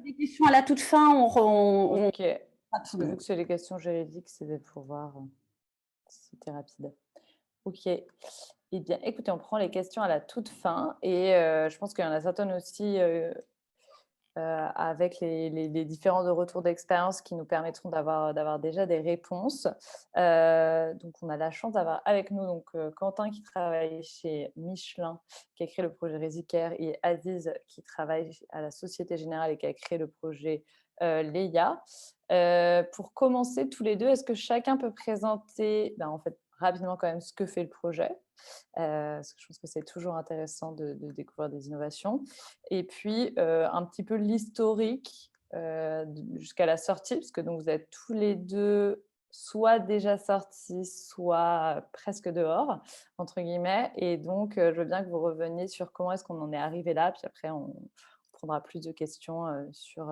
Des questions à la toute fin, ok, parce que vu que c'est les questions juridiques, c'est pour voir si c'était rapide. Ok. Eh bien, écoutez, on prend les questions à la toute fin et je pense qu'il y en a certaines aussi avec les différents retours d'expérience qui nous permettront d'avoir déjà des réponses. Donc, on a la chance d'avoir avec nous donc, Quentin qui travaille chez Michelin, qui a créé le projet Résicare, et Aziz qui travaille à la Société Générale et qui a créé le projet Leia. Pour commencer, tous les deux, est-ce que chacun peut présenter en fait, rapidement quand même ce que fait le projet, parce que je pense que c'est toujours intéressant de découvrir des innovations. Et puis, un petit peu l'historique jusqu'à la sortie, parce que donc, vous êtes tous les deux soit déjà sortis, soit presque dehors, entre guillemets. Et donc, je veux bien que vous reveniez sur comment est-ce qu'on en est arrivé là. Puis après, on prendra plus de questions sur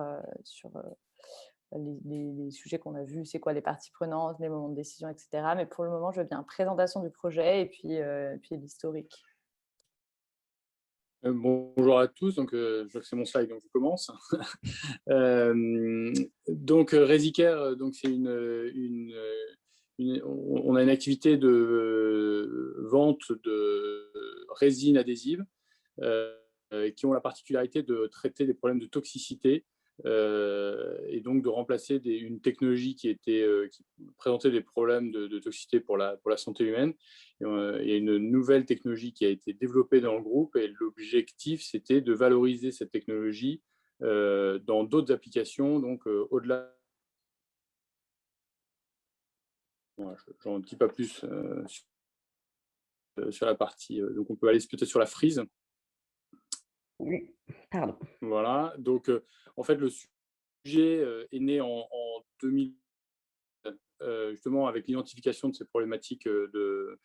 les sujets qu'on a vus, c'est quoi les parties prenantes, les moments de décision, etc. Mais pour le moment, je veux bien présentation du projet et puis l'historique. Bonjour à tous, donc je vois que c'est mon slide, donc je commence. Donc Résicare, donc c'est on a une activité de vente de résine adhésive qui ont la particularité de traiter des problèmes de toxicité et donc de remplacer une technologie qui présentait des problèmes de toxicité pour la santé humaine. Il y a une nouvelle technologie qui a été développée dans le groupe et l'objectif, c'était de valoriser cette technologie dans d'autres applications, donc au-delà. Voilà, j'en dis pas plus sur la partie. Donc on peut aller peut-être sur la frise. Oui, pardon. Voilà, donc en fait le sujet est né en 2000, justement avec l'identification de ces problématiques de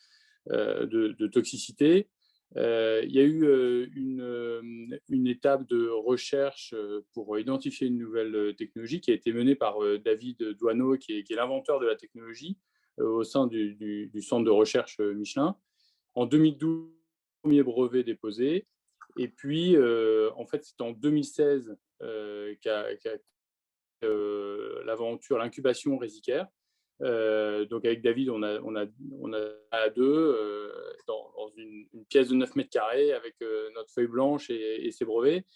toxicité. Il y a eu une étape de recherche pour identifier une nouvelle technologie qui a été menée par David Douaneau, qui est l'inventeur de la technologie au sein du centre de recherche Michelin. En 2012, premier brevet déposé. Et puis, en fait, c'est en 2016 qu'a l'aventure, l'incubation Résicare. Donc avec David, on a à deux dans une pièce de 9 mètres carrés avec notre feuille blanche et ses brevets,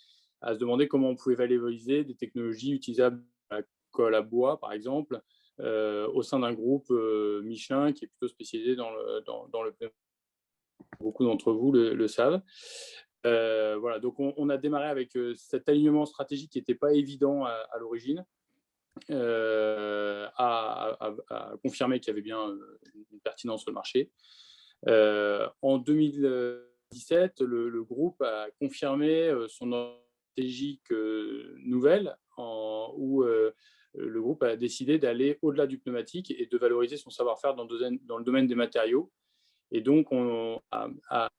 à se demander comment on pouvait valoriser des technologies utilisables à la colle à bois, par exemple, au sein d'un groupe Michelin qui est plutôt spécialisé dans le beaucoup d'entre vous le savent. Voilà, donc on a démarré avec cet alignement stratégique qui n'était pas évident à l'origine. À confirmer qu'il y avait bien une pertinence sur le marché. En 2017, le groupe a confirmé son stratégie nouvelle où le groupe a décidé d'aller au-delà du pneumatique et de valoriser son savoir-faire dans le domaine des matériaux. Et donc, on a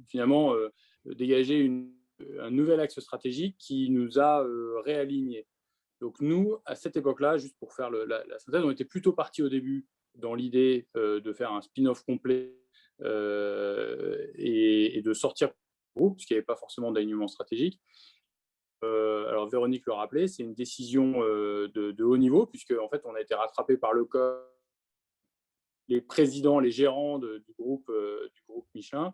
finalement dégagé un nouvel axe stratégique qui nous a réalignés. Donc nous, à cette époque-là, juste pour faire la synthèse, on était plutôt parti au début dans l'idée de faire un spin-off complet et de sortir du groupe, puisqu'il n'y avait pas forcément d'alignement stratégique. Alors Véronique le rappelait, c'est une décision de haut niveau, puisque en fait, on a été rattrapé par le code, les présidents, les gérants du groupe Michelin,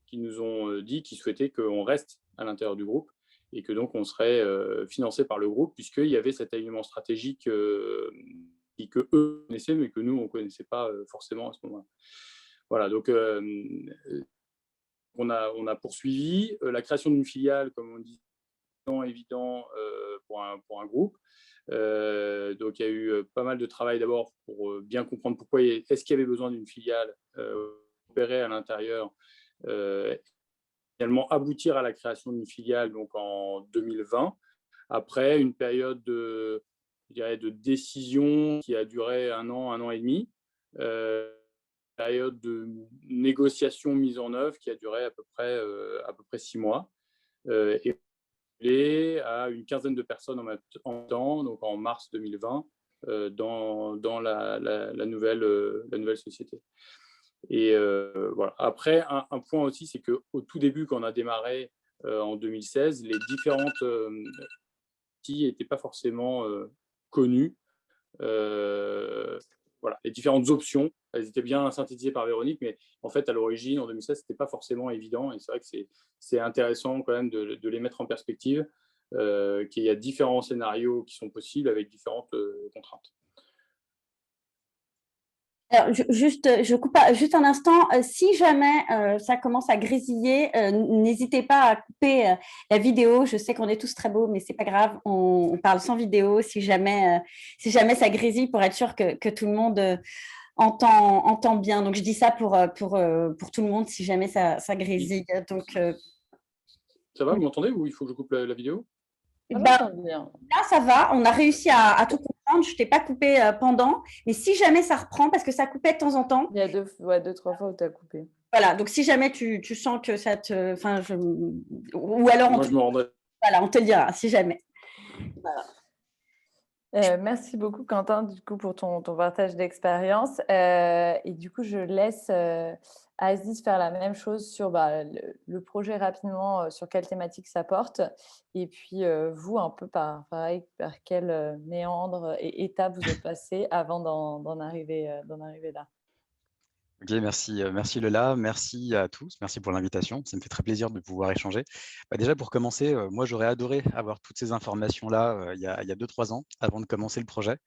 qui nous ont dit qu'ils souhaitaient qu'on reste à l'intérieur du groupe et que donc on serait financé par le groupe, puisqu'il y avait cet alignement stratégique que eux connaissaient, mais que nous, on ne connaissait pas forcément à ce moment-là. Voilà, donc on a poursuivi la création d'une filiale, comme on dit, évident pour un groupe. Donc il y a eu pas mal de travail d'abord pour bien comprendre pourquoi est-ce qu'il y avait besoin d'une filiale opérée à l'intérieur, finalement aboutir à la création d'une filiale donc en 2020, après une période de décision qui a duré un an et demi, période de négociation mise en œuvre qui a duré à peu près 6 mois, et à une quinzaine de personnes en même temps, donc en mars 2020, dans la nouvelle société. Et voilà. Après, un point aussi, c'est qu'au tout début, quand on a démarré en 2016, les différentes qui n'étaient pas forcément connues. Voilà, les différentes options, elles étaient bien synthétisées par Véronique, mais en fait, à l'origine, en 2016, ce n'était pas forcément évident. Et c'est vrai que c'est intéressant quand même de les mettre en perspective, qu'il y a différents scénarios qui sont possibles avec différentes contraintes. Alors, je coupe juste un instant. Si jamais ça commence à grésiller, n'hésitez pas à couper la vidéo. Je sais qu'on est tous très beaux, mais c'est pas grave. On parle sans vidéo. Si jamais ça grésille, pour être sûr que tout le monde entend bien. Donc, je dis ça pour tout le monde si jamais ça grésille. Donc, ça va, vous m'entendez ou il faut que je coupe la vidéo? Là, ça va. On a réussi à tout comprendre. Je ne t'ai pas coupé pendant. Mais si jamais ça reprend, parce que ça coupait de temps en temps. Il y a 2-3 fois où tu as coupé. Voilà. Donc, si jamais tu sens que ça te… Ou alors, moi, je me rendrai. Voilà, on te le dira, si jamais. Merci beaucoup, Quentin, du coup, pour ton partage d'expérience. Et du coup, je laisse Aziz faire la même chose sur le projet rapidement, sur quelle thématique ça porte. Et puis, vous, un peu pareil, par quel méandre et étape vous êtes passé avant d'en arriver là. Ok, merci Lola, merci à tous, merci pour l'invitation, ça me fait très plaisir de pouvoir échanger. Déjà pour commencer, moi j'aurais adoré avoir toutes ces informations-là il y a 2-3 ans, avant de commencer le projet.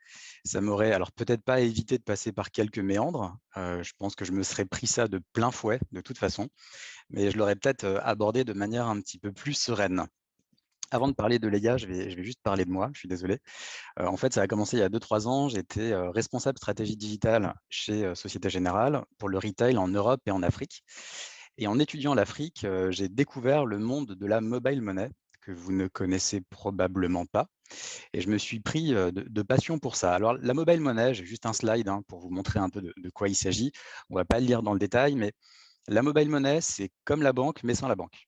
Ça m'aurait alors peut-être pas évité de passer par quelques méandres, je pense que je me serais pris ça de plein fouet de toute façon, mais je l'aurais peut-être abordé de manière un petit peu plus sereine. Avant de parler de Leia, je vais juste parler de moi, je suis désolé. En fait, ça a commencé il y a 2-3 ans. J'étais responsable stratégie digitale chez Société Générale pour le retail en Europe et en Afrique. Et en étudiant l'Afrique, j'ai découvert le monde de la mobile money que vous ne connaissez probablement pas. Et je me suis pris de passion pour ça. Alors, la mobile money, j'ai juste un slide pour vous montrer un peu de quoi il s'agit. On ne va pas le lire dans le détail, mais la mobile money, c'est comme la banque, mais sans la banque.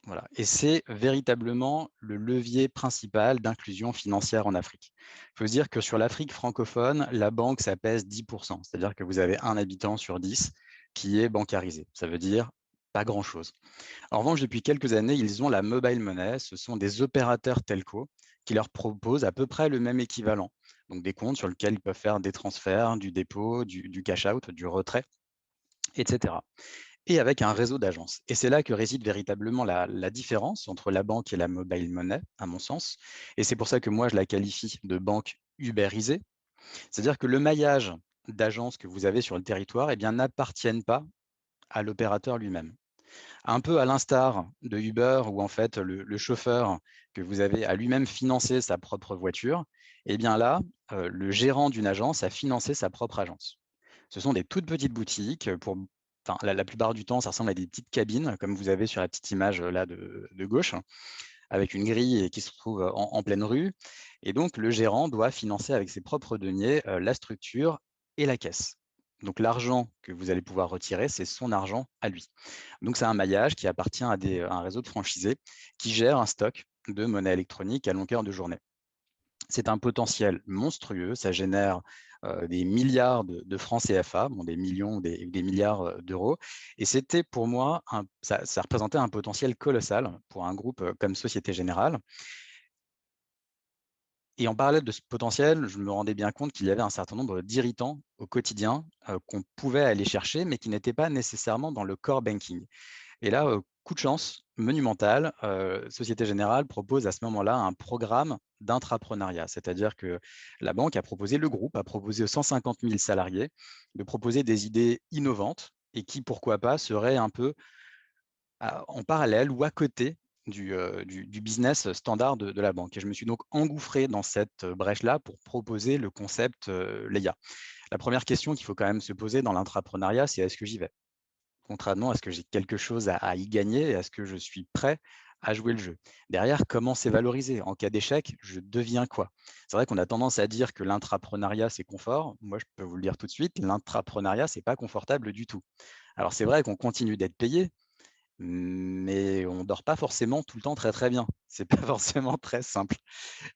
Voilà. Et c'est véritablement le levier principal d'inclusion financière en Afrique. Il faut se dire que sur l'Afrique francophone, la banque, ça pèse 10%. C'est-à-dire que vous avez un habitant sur 10 qui est bancarisé. Ça veut dire pas grand-chose. En revanche, depuis quelques années, ils ont la mobile money. Ce sont des opérateurs telco qui leur proposent à peu près le même équivalent. Donc des comptes sur lesquels ils peuvent faire des transferts, du dépôt, du cash-out, du retrait, etc. Et avec un réseau d'agences. Et c'est là que réside véritablement la différence entre la banque et la mobile money, à mon sens. Et c'est pour ça que moi, je la qualifie de banque ubérisée. C'est-à-dire que le maillage d'agences que vous avez sur le territoire n'appartiennent pas à l'opérateur lui-même. Un peu à l'instar de Uber, où en fait le chauffeur que vous avez a lui-même financé sa propre voiture, et bien là, le gérant d'une agence a financé sa propre agence. Ce sont des toutes petites boutiques. La plupart du temps, ça ressemble à des petites cabines, comme vous avez sur la petite image là de gauche, avec une grille qui se trouve en pleine rue. Et donc, le gérant doit financer avec ses propres deniers la structure et la caisse. Donc, l'argent que vous allez pouvoir retirer, c'est son argent à lui. Donc, c'est un maillage qui appartient à un réseau de franchisés qui gère un stock de monnaie électronique à longueur de journée. C'est un potentiel monstrueux, ça génère des milliards de francs CFA, des millions, des milliards d'euros. Et c'était pour moi, ça représentait un potentiel colossal pour un groupe comme Société Générale. Et en parallèle de ce potentiel, je me rendais bien compte qu'il y avait un certain nombre d'irritants au quotidien qu'on pouvait aller chercher, mais qui n'étaient pas nécessairement dans le core banking. Et là, coup de chance monumental, Société Générale propose à ce moment-là un programme d'intrapreneuriat. C'est-à-dire que la banque a proposé, le groupe a proposé aux 150 000 salariés de proposer des idées innovantes et qui, pourquoi pas, seraient un peu en parallèle ou à côté du business standard de la banque. Et je me suis donc engouffré dans cette brèche-là pour proposer le concept Leia. La première question qu'il faut quand même se poser dans l'intrapreneuriat, c'est est-ce que j'y vais ? Contrairement, est-ce que j'ai quelque chose à y gagner et est-ce que je suis prêt à jouer le jeu? Derrière, comment c'est valorisé? En cas d'échec, je deviens quoi? C'est vrai qu'on a tendance à dire que l'intrapreneuriat, c'est confort. Moi, je peux vous le dire tout de suite, l'intrapreneuriat, c'est pas confortable du tout. Alors, c'est vrai qu'on continue d'être payé, mais on dort pas forcément tout le temps très, très bien. C'est pas forcément très simple.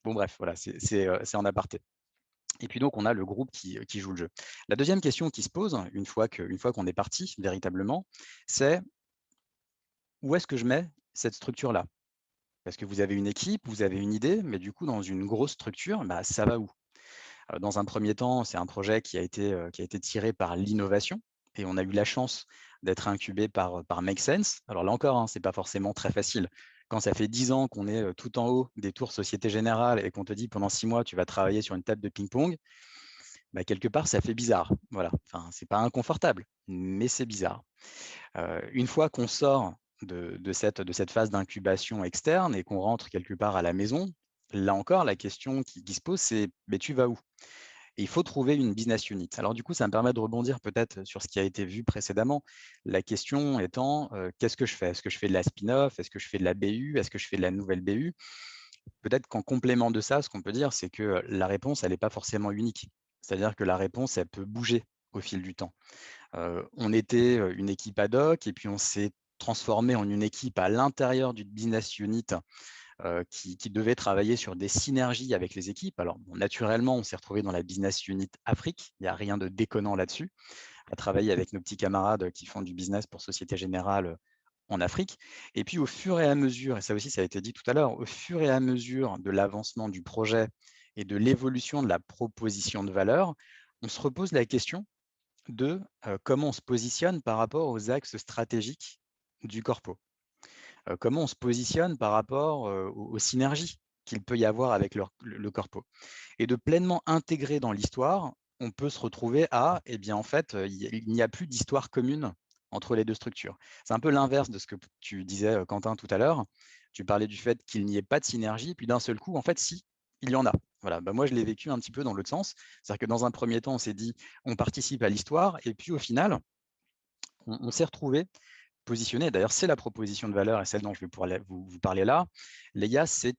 Bon, bref, voilà, c'est en aparté. Et puis donc, on a le groupe qui joue le jeu. La deuxième question qui se pose, une fois qu'on est parti véritablement, c'est où est-ce que je mets cette structure-là? Parce que vous avez une équipe, vous avez une idée, mais du coup, dans une grosse structure, ça va où? Dans un premier temps, c'est un projet qui a été tiré par l'innovation et on a eu la chance d'être incubé par Make Sense. Alors là encore, ce n'est pas forcément très facile. Quand ça fait 10 ans qu'on est tout en haut des tours Société Générale et qu'on te dit pendant 6 mois, tu vas travailler sur une table de ping-pong, quelque part, ça fait bizarre. Voilà. Enfin, c'est pas inconfortable, mais c'est bizarre. Une fois qu'on sort de cette phase d'incubation externe et qu'on rentre quelque part à la maison, là encore, la question qui se pose, c'est mais tu vas où? Et il faut trouver une business unit. Alors du coup, ça me permet de rebondir peut-être sur ce qui a été vu précédemment. La question étant, qu'est-ce que je fais? Est-ce que je fais de la spin-off? Est-ce que je fais de la BU? Est-ce que je fais de la nouvelle BU? Peut-être qu'en complément de ça, ce qu'on peut dire, c'est que la réponse, elle n'est pas forcément unique. C'est-à-dire que la réponse, elle peut bouger au fil du temps. On était une équipe ad hoc et puis on s'est transformé en une équipe à l'intérieur d'une business unit qui devaient travailler sur des synergies avec les équipes. Alors, bon, naturellement, on s'est retrouvé dans la business unit Afrique. Il n'y a rien de déconnant là-dessus, à travailler avec nos petits camarades qui font du business pour Société Générale en Afrique. Et puis, au fur et à mesure, et ça aussi, ça a été dit tout à l'heure, au fur et à mesure de l'avancement du projet et de l'évolution de la proposition de valeur, on se repose la question de comment on se positionne par rapport aux axes stratégiques du corpo. Comment on se positionne par rapport aux synergies qu'il peut y avoir avec le corpo. Et de pleinement intégrer dans l'histoire, on peut se retrouver à, eh bien, en fait, il n'y a plus d'histoire commune entre les deux structures. C'est un peu l'inverse de ce que tu disais, Quentin, tout à l'heure. Tu parlais du fait qu'il n'y ait pas de synergie, puis d'un seul coup, en fait, si, il y en a. Voilà, bah moi, je l'ai vécu un petit peu dans l'autre sens. C'est-à-dire que dans un premier temps, on s'est dit, on participe à l'histoire, et puis au final, on s'est retrouvé positionné. D'ailleurs, c'est la proposition de valeur et celle dont je vais pouvoir vous parler là. Leia, c'est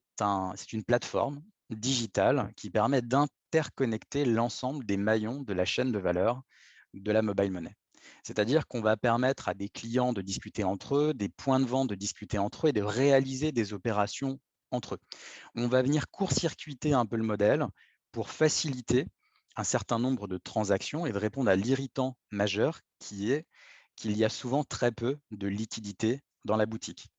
une plateforme digitale qui permet d'interconnecter l'ensemble des maillons de la chaîne de valeur de la mobile money. C'est-à-dire qu'on va permettre à des clients de discuter entre eux, des points de vente de discuter entre eux et de réaliser des opérations entre eux. On va venir court-circuiter un peu le modèle pour faciliter un certain nombre de transactions et de répondre à l'irritant majeur qui est qu'il y a souvent très peu de liquidité dans la boutique.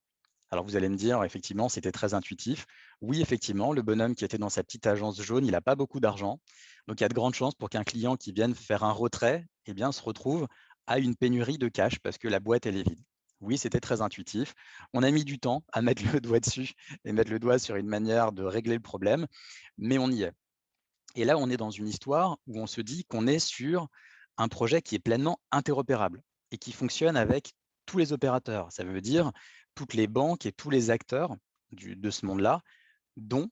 Alors vous allez me dire, effectivement, c'était très intuitif. Oui, effectivement, le bonhomme qui était dans sa petite agence jaune, il n'a pas beaucoup d'argent. Donc il y a de grandes chances pour qu'un client qui vienne faire un retrait se retrouve à une pénurie de cash parce que la boîte, elle est vide. Oui, c'était très intuitif. On a mis du temps à mettre le doigt dessus et mettre le doigt sur une manière de régler le problème, mais on y est. Et là, on est dans une histoire où on se dit qu'on est sur un projet qui est pleinement interopérable et qui fonctionne avec tous les opérateurs. Ça veut dire toutes les banques et tous les acteurs de ce monde-là, dont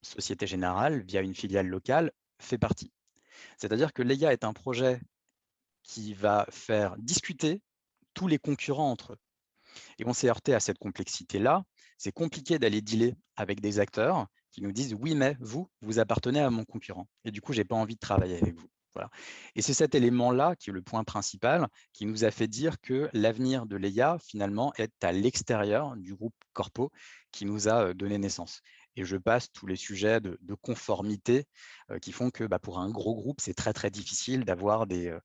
Société Générale, via une filiale locale, fait partie. C'est-à-dire que Leia est un projet qui va faire discuter tous les concurrents entre eux. Et on s'est heurté à cette complexité-là. C'est compliqué d'aller dealer avec des acteurs qui nous disent « oui, mais vous appartenez à mon concurrent. Et du coup, je n'ai pas envie de travailler avec vous. » Voilà. Et c'est cet élément-là qui est le point principal qui nous a fait dire que l'avenir de Leia, finalement, est à l'extérieur du groupe Corpo qui nous a donné naissance. Et je passe tous les sujets de conformité qui font que pour un gros groupe, c'est très, très difficile d'avoir de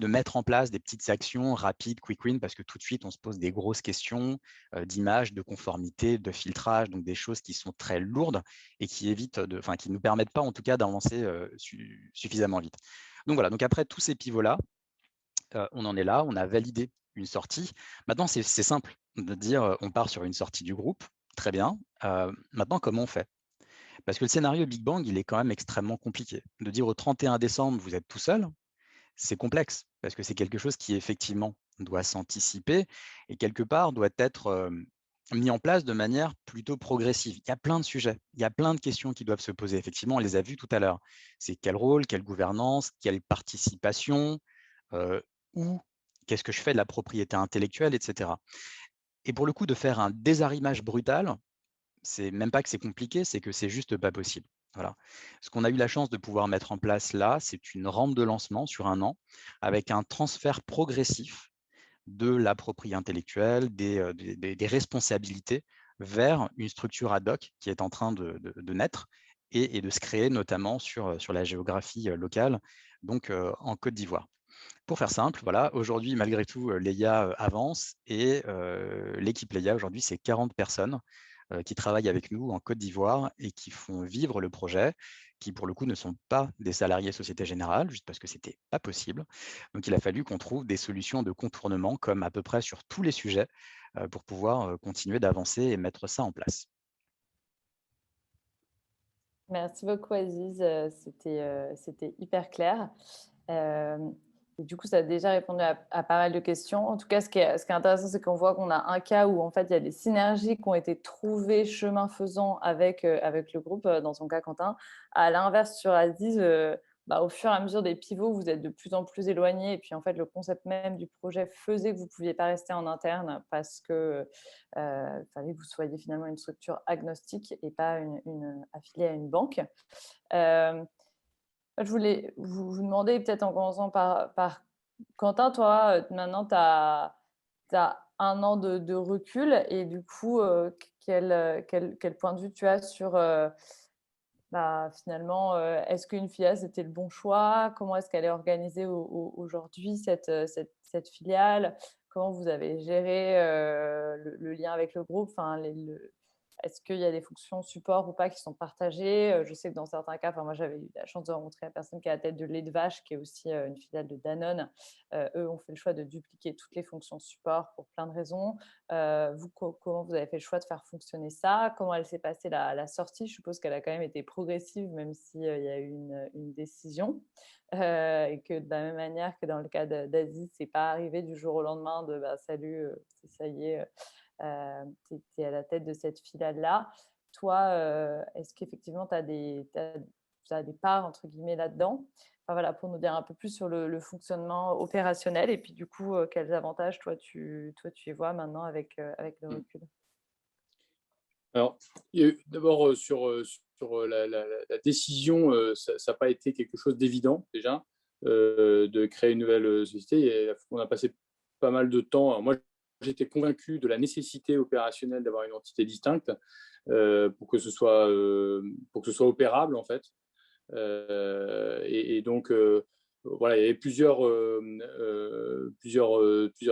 mettre en place des petites actions rapides, quick win, parce que tout de suite, on se pose des grosses questions d'image, de conformité, de filtrage, donc des choses qui sont très lourdes et qui ne nous permettent pas, en tout cas, d'avancer suffisamment vite. Donc voilà, donc après tous ces pivots-là, on en est là, on a validé une sortie. Maintenant, c'est simple de dire, on part sur une sortie du groupe, très bien. Maintenant, comment on fait ? Parce que le scénario Big Bang, il est quand même extrêmement compliqué. De dire au 31 décembre, vous êtes tout seul, c'est complexe, parce que c'est quelque chose qui, effectivement, doit s'anticiper et quelque part doit être mis en place de manière plutôt progressive. Il y a plein de sujets, il y a plein de questions qui doivent se poser. Effectivement, on les a vues tout à l'heure. C'est quel rôle, quelle gouvernance, quelle participation, ou qu'est-ce que je fais de la propriété intellectuelle, etc. Et pour le coup, de faire un désarrimage brutal, c'est même pas que c'est compliqué, c'est que c'est juste pas possible. Voilà. Ce qu'on a eu la chance de pouvoir mettre en place là, c'est une rampe de lancement sur 1 an avec un transfert progressif de la propriété intellectuelle, des responsabilités vers une structure ad hoc qui est en train de naître et de se créer notamment sur la géographie locale, donc en Côte d'Ivoire. Pour faire simple, voilà, aujourd'hui, malgré tout, Leia avance et l'équipe Leia, aujourd'hui, c'est 40 personnes qui travaillent avec nous en Côte d'Ivoire et qui font vivre le projet, qui pour le coup ne sont pas des salariés Société Générale, juste parce que ce n'était pas possible. Donc il a fallu qu'on trouve des solutions de contournement, comme à peu près sur tous les sujets, pour pouvoir continuer d'avancer et mettre ça en place. Merci beaucoup, Aziz. C'était hyper clair. Et du coup, ça a déjà répondu à pas mal de questions. En tout cas, ce qui est intéressant, c'est qu'on voit qu'on a un cas où en fait, il y a des synergies qui ont été trouvées chemin faisant avec le groupe, dans son cas, Quentin. À l'inverse, sur Aziz, au fur et à mesure des pivots, vous êtes de plus en plus éloignés. Et puis, en fait, le concept même du projet faisait que vous ne pouviez pas rester en interne parce que fallait que vous soyez finalement une structure agnostique et pas une affiliée à une banque. Je voulais vous demander, peut-être en commençant par Quentin, toi, maintenant, tu as un an de recul et du coup, quel point de vue tu as sur finalement, est-ce qu'une filiale, c'était le bon choix? Comment est-ce qu'elle est organisée aujourd'hui, cette filiale? Comment vous avez géré le lien avec le groupe? Enfin, est-ce qu'il y a des fonctions support ou pas qui sont partagées? Je sais que dans certains cas, moi j'avais eu la chance de rencontrer la personne qui est à la tête de Lait de Vache, qui est aussi une filiale de Danone. Eux ont fait le choix de dupliquer toutes les fonctions support pour plein de raisons. Vous, comment vous avez fait le choix de faire fonctionner ça? Comment elle s'est passée la sortie? Je suppose qu'elle a quand même été progressive, même s'il y a eu une décision. Et que de la même manière que dans le cas d'Aziz, c'est pas arrivé du jour au lendemain de salut, ça y est, tu es à la tête de cette filiale-là. Toi, est-ce qu'effectivement tu as des parts entre guillemets là-dedans? Enfin, voilà, pour nous dire un peu plus sur le fonctionnement opérationnel et puis du coup, quels avantages toi tu y vois maintenant avec le recul? Alors, d'abord, sur la décision, ça n'a pas été quelque chose d'évident déjà, de créer une nouvelle société. On a passé pas mal de temps. Alors, moi, j'étais convaincu de la nécessité opérationnelle d'avoir une entité distincte pour que ce soit opérable, en fait. Et donc, voilà, il y avait plusieurs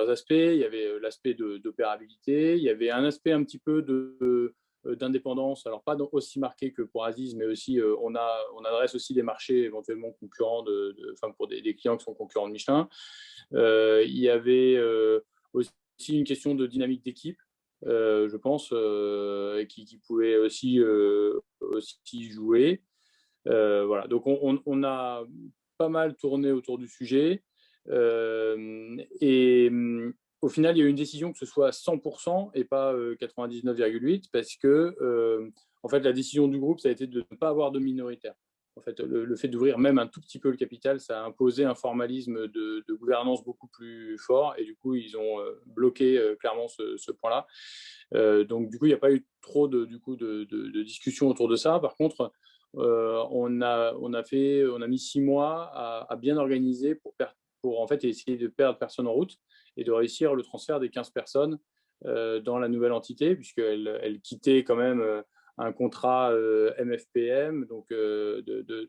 aspects. Il y avait l'aspect d'opérabilité, il y avait un aspect un petit peu d'indépendance, alors pas aussi marqué que pour Aziz, mais aussi on adresse aussi des marchés éventuellement concurrents pour des clients qui sont concurrents de Michelin. Il y avait aussi une question de dynamique d'équipe, je pense, qui pouvait aussi jouer. Voilà, donc on a pas mal tourné autour du sujet et au final, il y a eu une décision que ce soit 100% et pas 99,8 parce que en fait, la décision du groupe, ça a été de ne pas avoir de minoritaire. En fait, le fait d'ouvrir même un tout petit peu le capital, ça a imposé un formalisme de gouvernance beaucoup plus fort et du coup, ils ont bloqué clairement ce point-là. Donc, du coup, il n'y a pas eu trop de discussions autour de ça. Par contre, on a mis 6 mois à bien organiser pour en fait essayer de perdre personne en route et de réussir le transfert des 15 personnes dans la nouvelle entité, puisqu'elle quittait quand même un contrat MFPM, donc de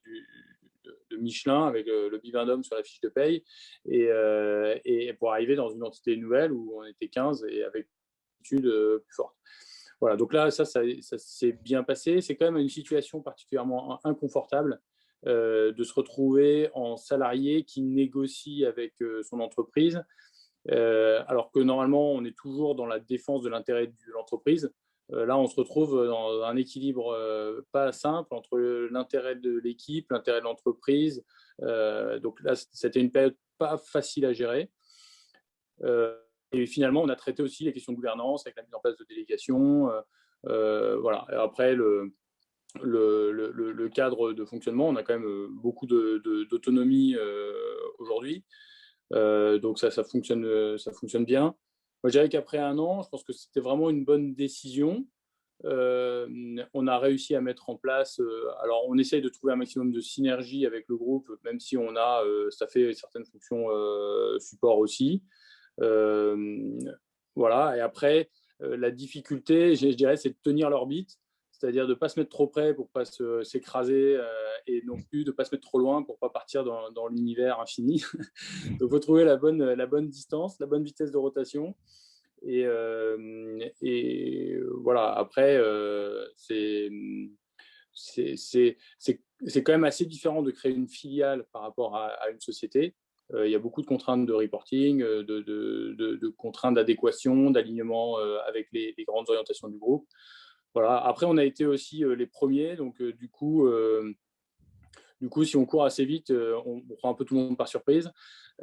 Michelin, avec le Bivendum sur la fiche de paye, et pour arriver dans une entité nouvelle où on était 15 et avec une attitude plus forte. Voilà, donc là, ça s'est bien passé. C'est quand même une situation particulièrement inconfortable de se retrouver en salarié qui négocie avec son entreprise, alors que normalement, on est toujours dans la défense de l'intérêt de l'entreprise. Là, on se retrouve dans un équilibre pas simple entre l'intérêt de l'équipe, l'intérêt de l'entreprise. Donc là, c'était une période pas facile à gérer. Et finalement, on a traité aussi les questions de gouvernance avec la mise en place de délégations. Voilà. Et après, le cadre de fonctionnement, on a quand même beaucoup d'autonomie aujourd'hui. Donc ça fonctionne bien. Moi, je dirais qu'après un an, je pense que c'était vraiment une bonne décision. On a réussi à mettre en place, alors on essaye de trouver un maximum de synergie avec le groupe, même si ça fait certaines fonctions support aussi. Voilà, et après, la difficulté, je dirais, c'est de tenir l'orbite, c'est-à-dire de ne pas se mettre trop près pour ne pas s'écraser et non plus de ne pas se mettre trop loin pour ne pas partir dans l'univers infini. Donc, il faut trouver la bonne distance, la bonne vitesse de rotation. Et voilà, après, c'est quand même assez différent de créer une filiale par rapport à une société. Il y a beaucoup de contraintes de reporting, de contraintes d'adéquation, d'alignement avec les grandes orientations du groupe. Voilà. Après, on a été aussi les premiers, donc du coup, si on court assez vite, on prend un peu tout le monde par surprise.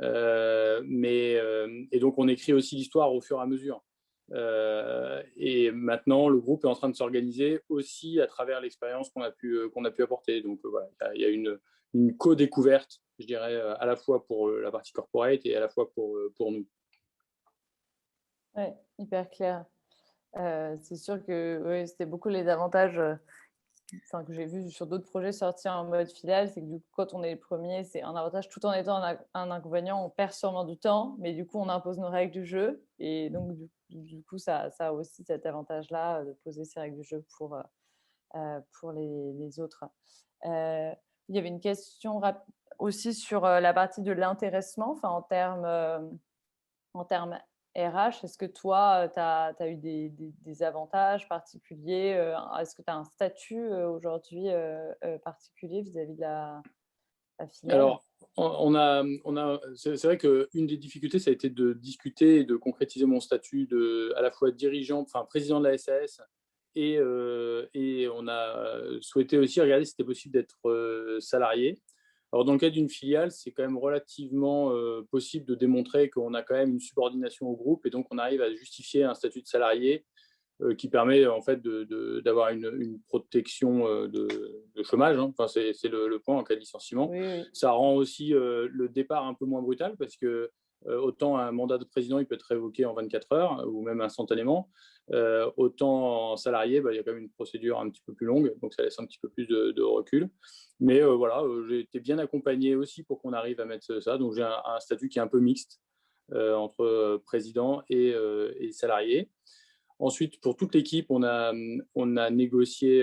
Et donc, on écrit aussi l'histoire au fur et à mesure. Et maintenant, le groupe est en train de s'organiser aussi à travers l'expérience qu'on a pu apporter. Donc voilà, il y a une co-découverte, je dirais, à la fois pour la partie corporate et à la fois pour nous. Oui, hyper clair. C'est sûr que c'était beaucoup les avantages que j'ai vu sur d'autres projets sortir en mode filiale, c'est que du coup, quand on est les premiers, c'est un avantage tout en étant un inconvénient. On perd sûrement du temps, mais du coup, on impose nos règles du jeu. Et donc, du coup, ça a aussi cet avantage-là de poser ses règles du jeu pour les autres. Il y avait une question aussi sur la partie de l'intéressement, en termes RH. Est-ce que toi, tu as eu des avantages particuliers? Est-ce que tu as un statut aujourd'hui particulier vis-à-vis de la filiale? Alors, c'est vrai qu'une des difficultés, ça a été de discuter et de concrétiser mon statut à la fois dirigeant, président de la SAS, et on a souhaité aussi regarder si c'était possible d'être salarié. Alors, dans le cas d'une filiale, c'est quand même relativement possible de démontrer qu'on a quand même une subordination au groupe et donc on arrive à justifier un statut de salarié qui permet en fait d'avoir une protection de chômage. C'est le point en cas de licenciement. Oui. Ça rend aussi le départ un peu moins brutal parce que autant un mandat de président, il peut être révoqué en 24 heures ou même instantanément. Autant en salarié, il y a quand même une procédure un petit peu plus longue, donc ça laisse un petit peu plus de recul. Mais voilà, j'ai été bien accompagné aussi pour qu'on arrive à mettre ça. Donc j'ai un statut qui est un peu mixte entre président et salarié. Ensuite, pour toute l'équipe, on a négocié.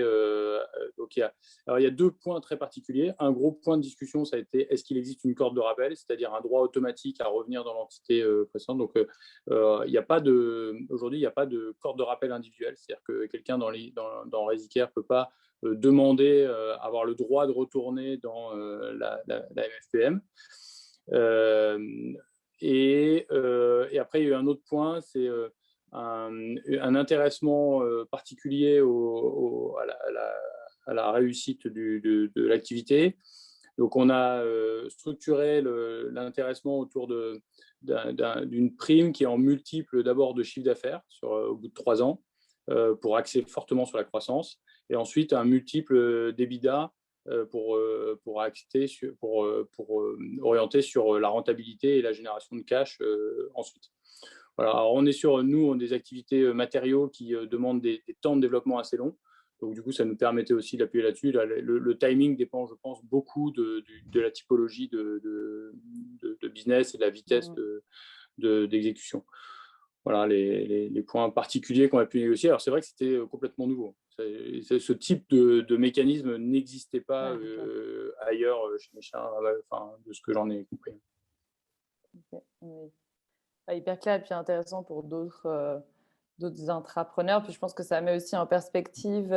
Donc il y a 2 points très particuliers. Un gros point de discussion, ça a été est-ce qu'il existe une corde de rappel, c'est-à-dire un droit automatique à revenir dans l'entité précédente. Donc aujourd'hui, il n'y a pas de corde de rappel individuelle, c'est-à-dire que quelqu'un dans Résicare ne peut pas demander avoir le droit de retourner dans la MFPM. Et après, il y a eu un autre point, c'est un intéressement particulier à la réussite de l'activité. Donc, on a structuré l'intéressement autour d'une prime qui est en multiple d'abord de chiffre d'affaires au bout de 3 ans pour axer fortement sur la croissance et ensuite un multiple d'EBITDA pour orienter sur la rentabilité et la génération de cash ensuite. Voilà, alors on est sur des activités matériaux qui demandent des temps de développement assez longs. Donc, du coup, ça nous permettait aussi d'appuyer là-dessus. Le timing dépend, je pense, beaucoup de la typologie de business et de la vitesse d'exécution. Voilà les points particuliers qu'on a pu négocier. Alors, c'est vrai que c'était complètement nouveau. Ce type de mécanisme n'existait pas ailleurs chez Michelin, de ce que j'en ai compris. Okay. Oui. Hyper clair et puis intéressant pour d'autres intrapreneurs. Puis je pense que ça met aussi en perspective,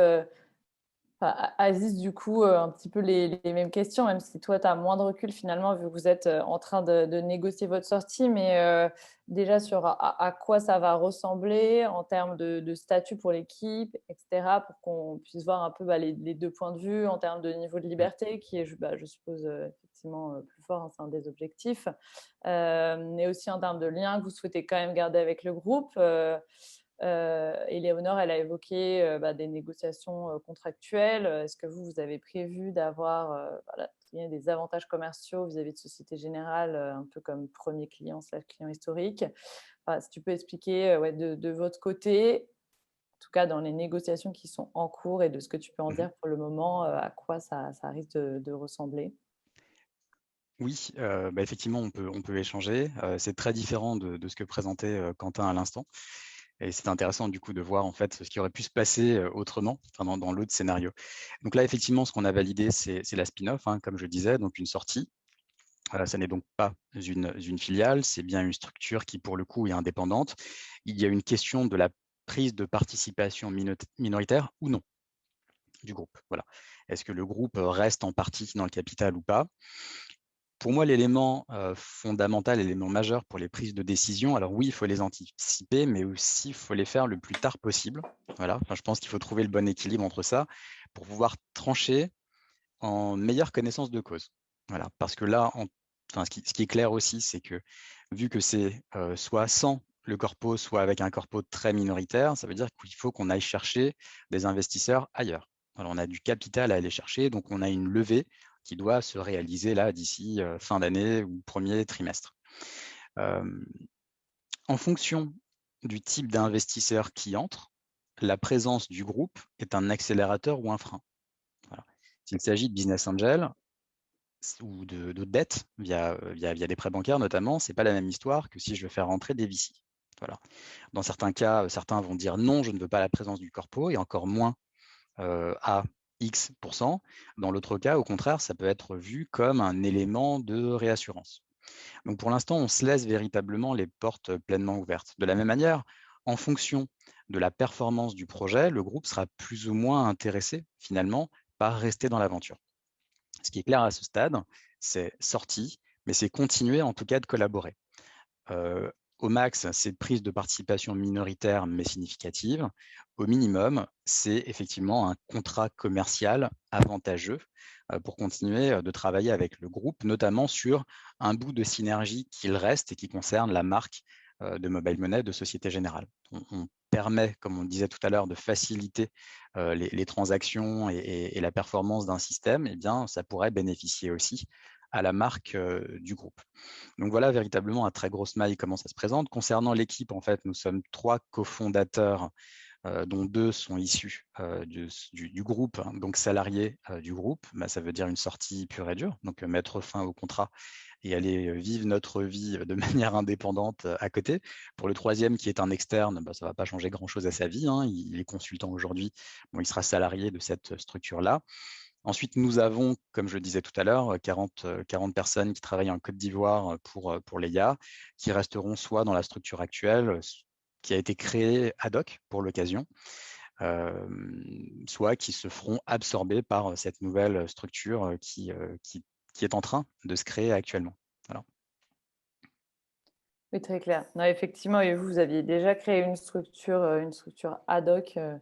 Aziz, du coup, un petit peu les mêmes questions, même si toi, tu as moins de recul finalement, vu que vous êtes en train de négocier votre sortie, mais déjà sur à quoi ça va ressembler en termes de statut pour l'équipe, etc., pour qu'on puisse voir un peu les 2 points de vue en termes de niveau de liberté, qui est, je suppose, effectivement plus fort, c'est un des objectifs, mais aussi en termes de liens que vous souhaitez quand même garder avec le groupe. Éléonore, elle a évoqué des négociations contractuelles. Est-ce que vous avez prévu d'avoir des avantages commerciaux vis-à-vis de Société Générale, un peu comme premier client / client historique? Si tu peux expliquer de votre côté, en tout cas dans les négociations qui sont en cours et de ce que tu peux en dire pour le moment, à quoi ça risque de ressembler? Oui, effectivement, on peut échanger. C'est très différent de ce que présentait Quentin à l'instant. Et c'est intéressant du coup de voir en fait ce qui aurait pu se passer autrement dans l'autre scénario. Donc là, effectivement, ce qu'on a validé, c'est la spin-off, comme je disais, donc une sortie. Ça n'est donc pas une filiale, c'est bien une structure qui, pour le coup, est indépendante. Il y a une question de la prise de participation minoritaire ou non du groupe. Voilà. Est-ce que le groupe reste en partie dans le capital ou pas? Pour moi, l'élément fondamental, l'élément majeur pour les prises de décision, alors oui, il faut les anticiper, mais aussi il faut les faire le plus tard possible. Voilà. Je pense qu'il faut trouver le bon équilibre entre ça pour pouvoir trancher en meilleure connaissance de cause. Voilà. Parce que là, ce qui est clair aussi, c'est que vu que c'est soit sans le corpo, soit avec un corpo très minoritaire, ça veut dire qu'il faut qu'on aille chercher des investisseurs ailleurs. Alors, on a du capital à aller chercher, donc on a une levée qui doit se réaliser là d'ici fin d'année ou premier trimestre. En fonction du type d'investisseur qui entre, la présence du groupe est un accélérateur ou un frein. S'il s'agit de business angel ou de dette via des prêts bancaires notamment, ce n'est pas la même histoire que si je veux faire rentrer des VC. Voilà. Dans certains cas, certains vont dire non, je ne veux pas la présence du corpo, et encore moins à X%. Dans l'autre cas, au contraire, ça peut être vu comme un élément de réassurance. Donc pour l'instant, on se laisse véritablement les portes pleinement ouvertes. De la même manière, en fonction de la performance du projet, le groupe sera plus ou moins intéressé finalement par rester dans l'aventure. Ce qui est clair à ce stade, c'est sorti, mais c'est continuer en tout cas de collaborer. Au max, c'est prise de participation minoritaire mais significative. Au minimum, c'est effectivement un contrat commercial avantageux pour continuer de travailler avec le groupe, notamment sur un bout de synergie qu'il reste et qui concerne la marque de Mobile Money de Société Générale. On permet, comme on disait tout à l'heure, de faciliter les transactions et la performance d'un système. Eh bien, ça pourrait bénéficier aussi à la marque du groupe. Donc voilà véritablement un très gros smile comment ça se présente. Concernant l'équipe, en fait, nous sommes 3 cofondateurs, dont 2 sont issus du groupe, hein, donc salariés du groupe. Bah, ça veut dire une sortie pure et dure, donc mettre fin au contrat et aller vivre notre vie de manière indépendante à côté. Pour le troisième, qui est un externe, bah, ça ne va pas changer grand-chose à sa vie, hein. Il est consultant aujourd'hui, bon, il sera salarié de cette structure-là. Ensuite, nous avons, comme je le disais tout à l'heure, 40 personnes qui travaillent en Côte d'Ivoire pour l'EIA, qui resteront soit dans la structure actuelle, qui a été créée ad hoc pour l'occasion, soit qui se feront absorber par cette nouvelle structure qui est en train de se créer actuellement. Voilà. Oui, très clair. Non, effectivement, et vous aviez déjà créé une structure ad hoc en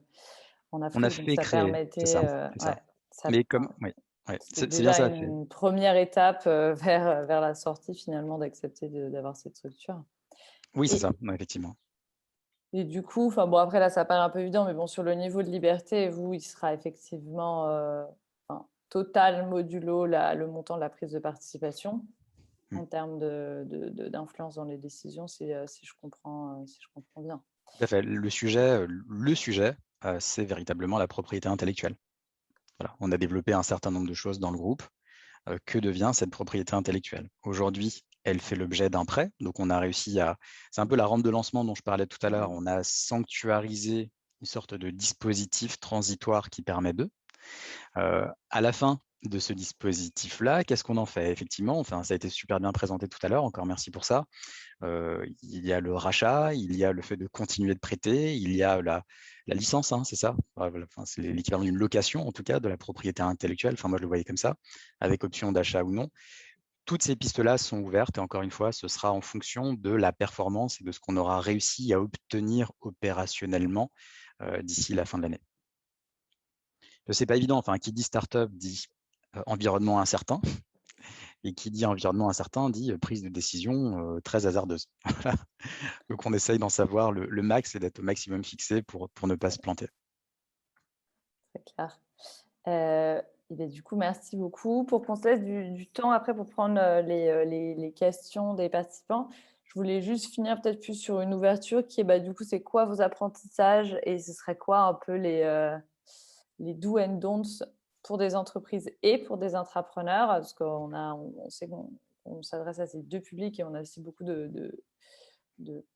On a Afrique, donc fait ça créer, c'est permettait, ça, c'est ça. ouais, ça, Mais comme, enfin, oui, c'était c'est bien déjà ça. une première étape vers la sortie finalement d'accepter d'avoir cette structure. Oui, c'est Et, ça, non, effectivement. et du coup, enfin bon, après là, ça paraît un peu évident, mais bon, sur le niveau de liberté, vous, il sera effectivement total modulo le montant de la prise de participation en termes d'influence dans les décisions, si je comprends bien. Tout à fait. Le sujet, c'est véritablement la propriété intellectuelle. Voilà. On a développé un certain nombre de choses dans le groupe. Que devient cette propriété intellectuelle? Aujourd'hui, elle fait l'objet d'un prêt. Donc, on a réussi à… C'est un peu la rampe de lancement dont je parlais tout à l'heure. On a sanctuarisé une sorte de dispositif transitoire qui permet d'eux. À la fin de ce dispositif-là, qu'est-ce qu'on en fait? Effectivement, enfin, ça a été super bien présenté tout à l'heure. Encore merci pour ça. Il y a le rachat, il y a le fait de continuer de prêter, il y a la licence, hein, c'est ça, enfin, c'est l'équivalent d'une location en tout cas de la propriété intellectuelle, enfin moi je le voyais comme ça, avec option d'achat ou non. Toutes ces pistes-là sont ouvertes et encore une fois, ce sera en fonction de la performance et de ce qu'on aura réussi à obtenir opérationnellement d'ici la fin de l'année. C'est pas évident, enfin qui dit startup dit environnement incertain. Et qui dit environnement incertain dit prise de décision très hasardeuse. Donc on essaye d'en savoir le max et d'être au maximum fixé pour ne pas se planter. C'est clair. Et bien, du coup, merci beaucoup. Pour qu'on se laisse du temps après pour prendre les questions des participants, je voulais juste finir peut-être plus sur une ouverture qui est, du coup, c'est quoi vos apprentissages et ce serait quoi un peu les do and don'ts pour des entreprises et pour des intrapreneurs, parce on sait qu'on s'adresse à ces deux publics et on a aussi beaucoup de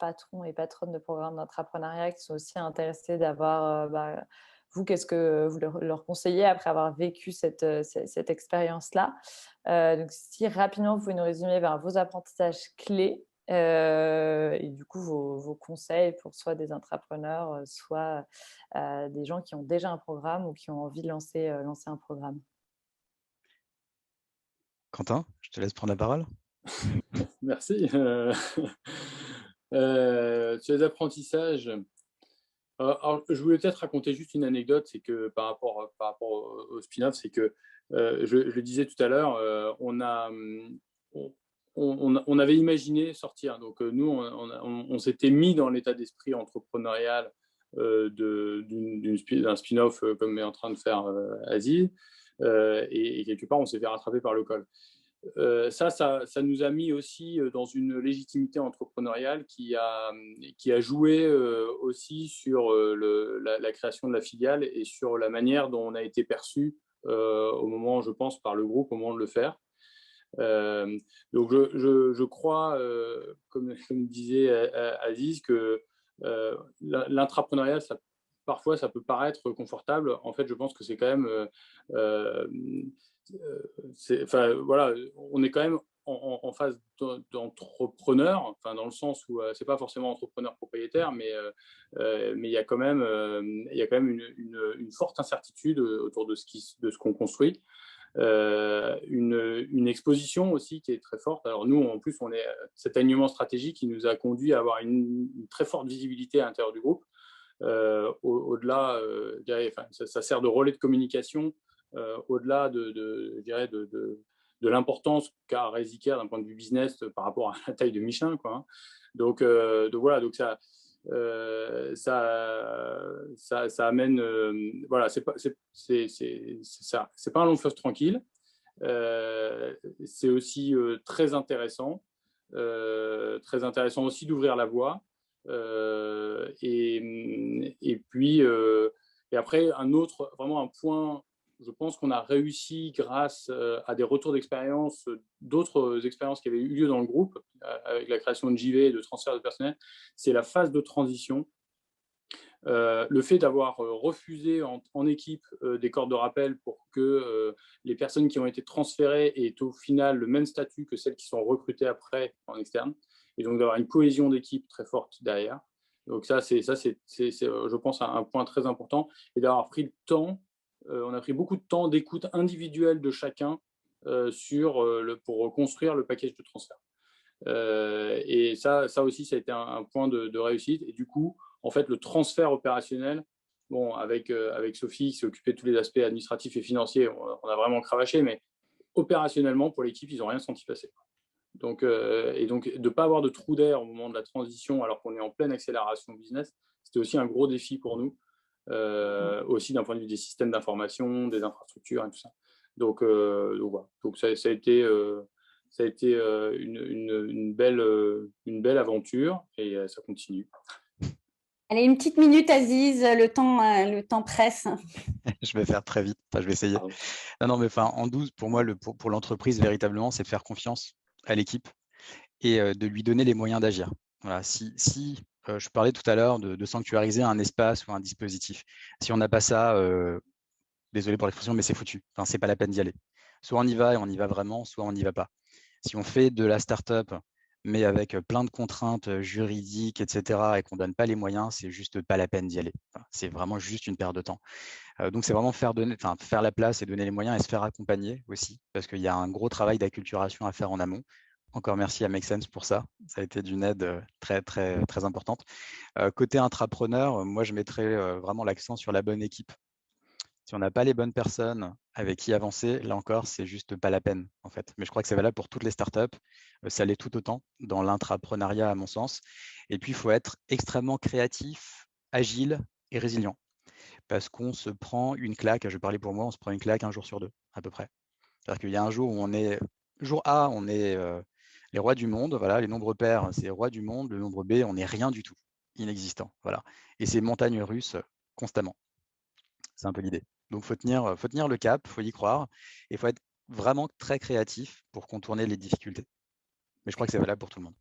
patrons et patronnes de programmes d'entrepreneuriat qui sont aussi intéressés d'avoir, vous, qu'est-ce que vous leur conseillez après avoir vécu cette expérience-là? Donc, si rapidement, vous pouvez nous résumer vos apprentissages clés et du coup, vos conseils pour soit des entrepreneurs, soit des gens qui ont déjà un programme ou qui ont envie de lancer un programme. Quentin, je te laisse prendre la parole. Merci. Sur les apprentissages, alors, je voulais peut-être raconter juste une anecdote, c'est que par rapport au spin-off, c'est que je le disais tout à l'heure, on avait imaginé sortir. Donc nous, on s'était mis dans l'état d'esprit entrepreneurial d'un spin-off comme est en train de faire Aziz, et quelque part, on s'est fait rattraper par le col. Ça nous a mis aussi dans une légitimité entrepreneuriale qui a joué aussi sur la création de la filiale et sur la manière dont on a été perçu au moment, je pense, par le groupe, au moment de le faire. Donc, je crois, comme disait Aziz, que l'intrapreneuriat, parfois, ça peut paraître confortable. En fait, je pense que c'est quand même... voilà, on est quand même en phase d'entrepreneur, dans le sens où c'est pas forcément entrepreneur propriétaire, mais il y a quand même, une forte incertitude autour de ce qu'on construit. Une exposition aussi qui est très forte. Alors nous, en plus, on est cet alignement stratégique qui nous a conduit à avoir une très forte visibilité à l'intérieur du groupe. Au-delà, ça sert de relais de communication, au-delà de l'importance qu'a Resiker d'un point de vue business par rapport à la taille de Michelin, quoi, hein. Donc voilà, donc ça amène, voilà, c'est pas un long fleuve tranquille. C'est aussi très intéressant aussi d'ouvrir la voie. Et puis et après vraiment un point, je pense qu'on a réussi grâce à des retours d'expérience, d'autres expériences qui avaient eu lieu dans le groupe avec la création de JV et de transfert de personnel, c'est la phase de transition. Le fait d'avoir refusé en équipe des cordes de rappel pour que les personnes qui ont été transférées aient au final le même statut que celles qui sont recrutées après en externe, et donc d'avoir une cohésion d'équipe très forte derrière. Donc ça, c'est je pense, un point très important, et d'avoir pris le temps, on a pris beaucoup de temps d'écoute individuelle de chacun pour construire le package de transfert. Et ça aussi, ça a été un point de réussite. Et du coup, en fait, le transfert opérationnel, bon, avec Sophie qui s'est occupée de tous les aspects administratifs et financiers, on a vraiment cravaché, mais opérationnellement, pour l'équipe, ils n'ont rien senti passer. Donc, et donc, de ne pas avoir de trou d'air au moment de la transition, alors qu'on est en pleine accélération business, c'était aussi un gros défi pour nous, aussi d'un point de vue des systèmes d'information, des infrastructures et tout ça. Donc voilà. Donc ça a été une belle aventure, et ça continue. Allez, une petite minute, Aziz, le temps presse. Je vais faire très vite, je vais essayer. Non, mais en 12, pour moi, pour l'entreprise, véritablement, c'est de faire confiance à l'équipe et de lui donner les moyens d'agir. Voilà, si je parlais tout à l'heure de sanctuariser un espace ou un dispositif, si on n'a pas ça, désolé pour l'expression, mais c'est foutu. C'est pas la peine d'y aller. Soit on y va et on y va vraiment, soit on n'y va pas. Si on fait de la start-up, mais avec plein de contraintes juridiques, etc., et qu'on ne donne pas les moyens, c'est juste pas la peine d'y aller. C'est vraiment juste une perte de temps. Donc, c'est vraiment faire la place et donner les moyens et se faire accompagner aussi, parce qu'il y a un gros travail d'acculturation à faire en amont. Encore merci à Make Sense pour ça. Ça a été d'une aide très, très, très importante. Côté intrapreneur, moi, je mettrais vraiment l'accent sur la bonne équipe. Si on n'a pas les bonnes personnes avec qui avancer, là encore, c'est juste pas la peine, en fait. Mais je crois que c'est valable pour toutes les startups. Ça l'est tout autant dans l'intrapreneuriat, à mon sens. Et puis, il faut être extrêmement créatif, agile et résilient. Parce qu'on se prend une claque, je vais parler pour moi, on se prend une claque un jour sur deux, à peu près. C'est-à-dire qu'il y a un jour où jour A, on est les rois du monde, voilà, les nombres pairs, c'est les rois du monde, le nombre B, on n'est rien du tout, inexistant, voilà. Et c'est montagne russe constamment. C'est un peu l'idée. Donc, faut tenir le cap, il faut y croire, et il faut être vraiment très créatif pour contourner les difficultés. Mais je crois que c'est valable pour tout le monde.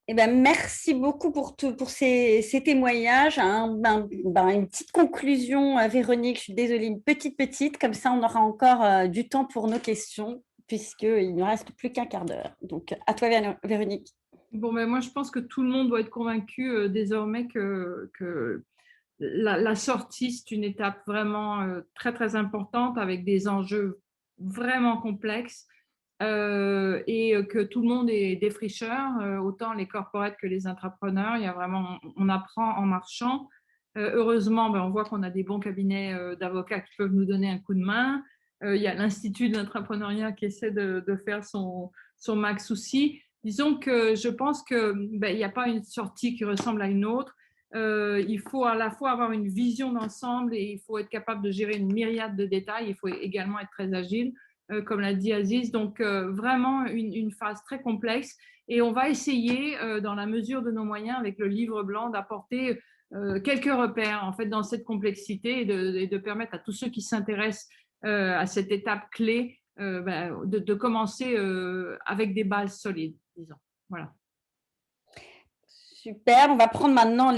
Eh ben, merci beaucoup pour ces témoignages. Une petite conclusion, Véronique, je suis désolée, une petite, comme ça on aura encore du temps pour nos questions, puisqu'il ne reste plus qu'un quart d'heure. Donc, à toi, Véronique. Bon, moi, je pense que tout le monde doit être convaincu désormais que la sortie, c'est une étape vraiment très, très importante avec des enjeux vraiment complexes. Et que tout le monde est défricheur, autant les corporates que les intrapreneurs. On apprend en marchant. Heureusement, on voit qu'on a des bons cabinets d'avocats qui peuvent nous donner un coup de main. Il y a l'Institut de l'entrepreneuriat qui essaie de faire son max aussi. Disons que je pense qu'il n'y a pas une sortie qui ressemble à une autre. Il faut à la fois avoir une vision d'ensemble et il faut être capable de gérer une myriade de détails. Il faut également être très agile, comme l'a dit Aziz. Donc, vraiment une phase très complexe. Et on va essayer, dans la mesure de nos moyens, avec le livre blanc, d'apporter quelques repères en fait, dans cette complexité et de permettre à tous ceux qui s'intéressent à cette étape clé, de commencer avec des bases solides, disons. Voilà. Super, on va prendre maintenant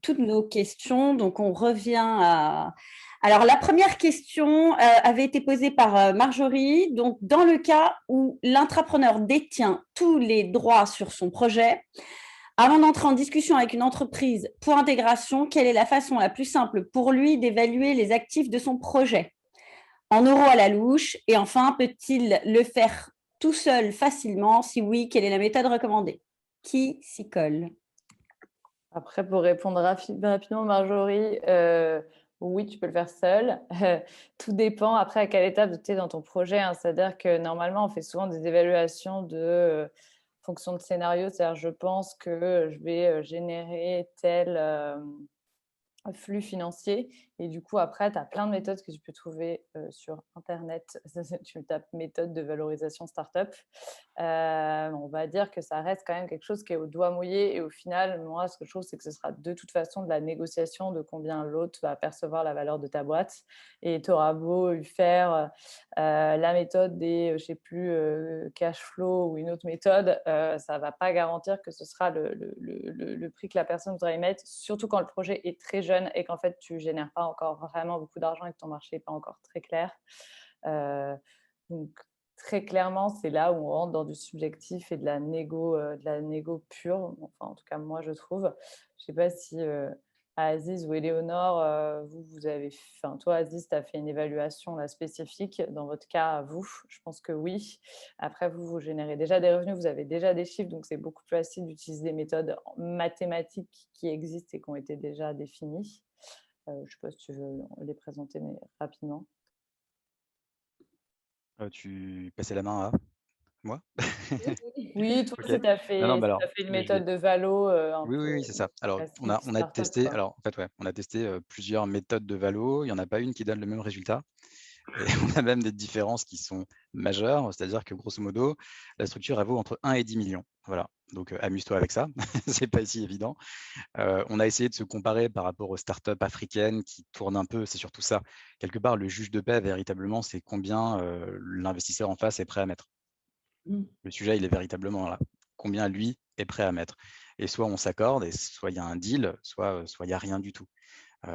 toutes nos questions. Donc, on revient à… Alors, la première question avait été posée par Marjorie. Donc, dans le cas où l'intrapreneur détient tous les droits sur son projet, avant d'entrer en discussion avec une entreprise pour intégration, quelle est la façon la plus simple pour lui d'évaluer les actifs de son projet? En euros à la louche. Et enfin, peut-il le faire tout seul facilement? Si oui, quelle est la méthode recommandée? Qui s'y colle? Après, pour répondre rapidement, Marjorie, oui, tu peux le faire seul. Tout dépend après à quelle étape tu es dans ton projet, hein. C'est-à-dire que normalement, on fait souvent des évaluations de fonction de scénario. C'est-à-dire, je pense que je vais générer tel flux financier. Et du coup, après, tu as plein de méthodes que tu peux trouver sur Internet. Tu tapes méthode de valorisation startup. On va dire que ça reste quand même quelque chose qui est au doigt mouillé. Et au final, moi, ce que je trouve, c'est que ce sera de toute façon de la négociation de combien l'autre va percevoir la valeur de ta boîte. Et tu auras beau lui faire la méthode des, je sais plus, cash flow ou une autre méthode, ça ne va pas garantir que ce sera le prix que la personne voudra y mettre, surtout quand le projet est très jeune et qu'en fait, tu ne génères pas encore vraiment beaucoup d'argent et que ton marché n'est pas encore très clair. Donc, très clairement, c'est là où on rentre dans du subjectif et de la négo pure. Enfin, en tout cas, moi, je trouve. Je ne sais pas si Aziz ou Éléonore, vous avez… Enfin, toi, Aziz, tu as fait une évaluation là, spécifique. Dans votre cas, vous, je pense que oui. Après, vous générez déjà des revenus, vous avez déjà des chiffres, donc c'est beaucoup plus facile d'utiliser des méthodes mathématiques qui existent et qui ont été déjà définies. Je ne sais pas si tu veux les présenter, mais rapidement. Tu passais la main à moi? Oui, toi Ok. aussi, tu as fait, Non, bah alors, une mais je vais. méthode de valo un Oui, oui, peu oui, c'est ça. Alors, classique, on a startup, testé. quoi. Alors, en fait, ouais, on a testé plusieurs méthodes de valo. Il n'y en a pas une qui donne le même résultat. Et on a même des différences qui sont majeures. C'est-à-dire que, grosso modo, la structure, elle vaut entre 1 et 10 millions. Voilà. Donc, amuse-toi avec ça. C'est pas si évident. On a essayé de se comparer par rapport aux startups africaines qui tournent un peu. C'est surtout ça. Quelque part, le juge de paix, véritablement, c'est combien l'investisseur en face est prêt à mettre. Le sujet, il est véritablement là. Combien lui est prêt à mettre. Et soit on s'accorde, et soit il y a un deal, soit il n'y a rien du tout.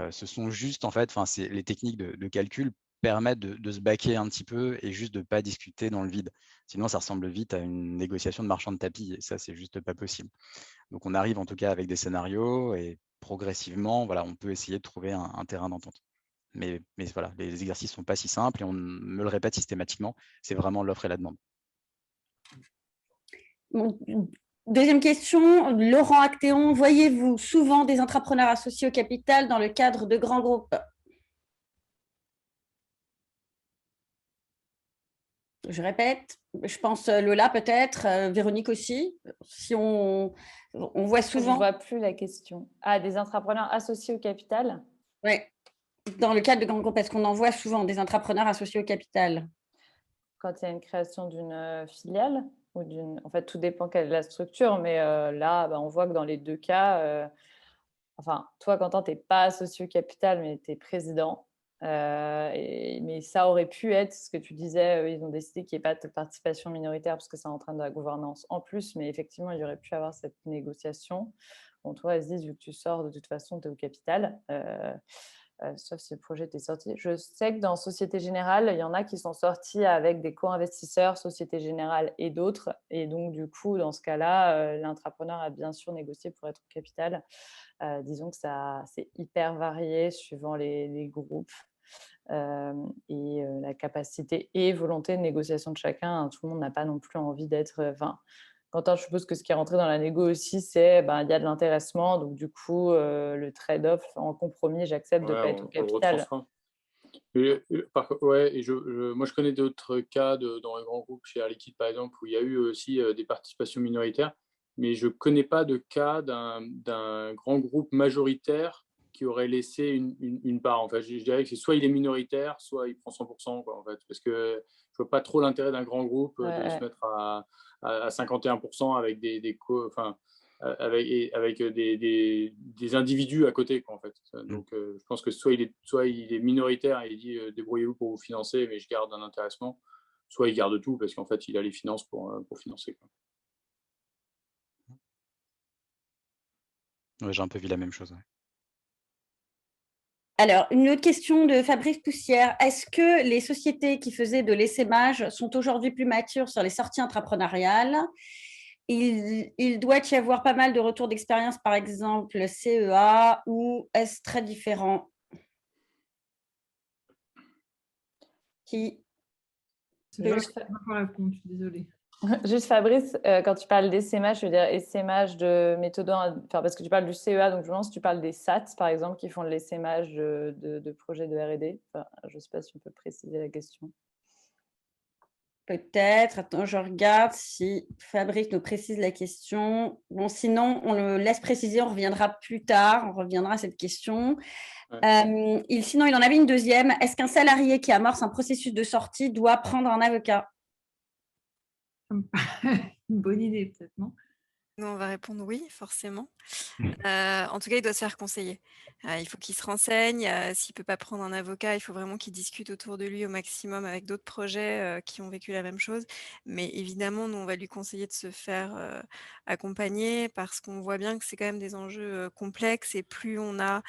Ce sont juste, en fait, les techniques de calcul permettent de se baquer un petit peu et juste de ne pas discuter dans le vide. Sinon, ça ressemble vite à une négociation de marchand de tapis, et ça, c'est juste pas possible. Donc, on arrive en tout cas avec des scénarios, et progressivement, voilà, on peut essayer de trouver un terrain d'entente. Mais voilà, les exercices ne sont pas si simples, et on me le répète systématiquement, c'est vraiment l'offre et la demande. Deuxième question, Laurent Actéon, voyez-vous souvent des entrepreneurs associés au capital dans le cadre de grands groupes? Je répète, je pense Lola peut-être, Véronique aussi. Si on voit souvent… Je ne vois plus la question. Ah, des entrepreneurs associés au capital? Oui, dans le cadre de grands groupes, est-ce qu'on en voit souvent des entrepreneurs associés au capital? Quand il y a une création d'une filiale ou d'une… En fait, tout dépend quelle est la structure, mais là, on voit que dans les deux cas, enfin, toi, Quentin, tu n'es pas associé au capital, mais tu es président. Mais ça aurait pu être ce que tu disais, ils ont décidé qu'il n'y ait pas de participation minoritaire parce que ça entraîne de la gouvernance en plus, mais effectivement, il y aurait pu avoir cette négociation. Bon, toi, Aziz, vu que tu sors, de toute façon, tu es au capital. Sauf si le projet est sorti. Je sais que dans Société Générale, il y en a qui sont sortis avec des co-investisseurs, Société Générale et d'autres. Et donc, du coup, dans ce cas-là, l'entrepreneur a bien sûr négocié pour être au capital. Disons que c'est hyper varié suivant les groupes et la capacité et volonté de négociation de chacun. Tout le monde n'a pas non plus envie d'être… Quentin, je suppose que ce qui est rentré dans la négo aussi, c'est il y a de l'intéressement. Donc, du coup, le trade-off en compromis, j'accepte de ne pas être au capital. Moi, je connais d'autres cas dans les grands groupes, chez Air Liquide par exemple, où il y a eu aussi des participations minoritaires, mais je ne connais pas de cas d'un grand groupe majoritaire qui aurait laissé une part. En fait, je dirais que c'est soit il est minoritaire, soit il prend 100%, quoi, en fait, parce que je ne vois pas trop l'intérêt d'un grand groupe de se mettre à 51% avec avec des individus à côté, quoi, en fait. Donc, je pense que soit il est minoritaire et il dit débrouillez-vous pour vous financer, mais je garde un intéressement, soit il garde tout parce qu'en fait, il a les finances pour financer, quoi. Ouais, j'ai un peu vu la même chose. Ouais. Alors, une autre question de Fabrice Poussière. Est-ce que les sociétés qui faisaient de l'essaimage sont aujourd'hui plus matures sur les sorties intrapreneuriales? Il doit y avoir pas mal de retours d'expérience, par exemple CEA, ou est-ce très différent? Qui peut Juste, Je ne peux pas répondre, je suis désolée. juste Fabrice, quand tu parles d'essaimage, je veux dire essaimage de méthodes, enfin, parce que tu parles du CEA, donc je me demande si tu parles des SAT, par exemple, qui font de l'essaimage de projets de R&D. Enfin, je ne sais pas si on peut préciser la question. Peut-être. Attends, je regarde si Fabrice nous précise la question. Bon, sinon, on le laisse préciser, on reviendra plus tard, on reviendra à cette question. Ouais. Sinon, il en avait une deuxième. Est-ce qu'un salarié qui amorce un processus de sortie doit prendre un avocat? Une bonne idée, peut-être, non? Nous, on va répondre oui, forcément. En tout cas, il doit se faire conseiller. Il faut qu'il se renseigne. S'il ne peut pas prendre un avocat, il faut vraiment qu'il discute autour de lui au maximum avec d'autres projets qui ont vécu la même chose. Mais évidemment, nous, on va lui conseiller de se faire accompagner parce qu'on voit bien que c'est quand même des enjeux complexes et plus on a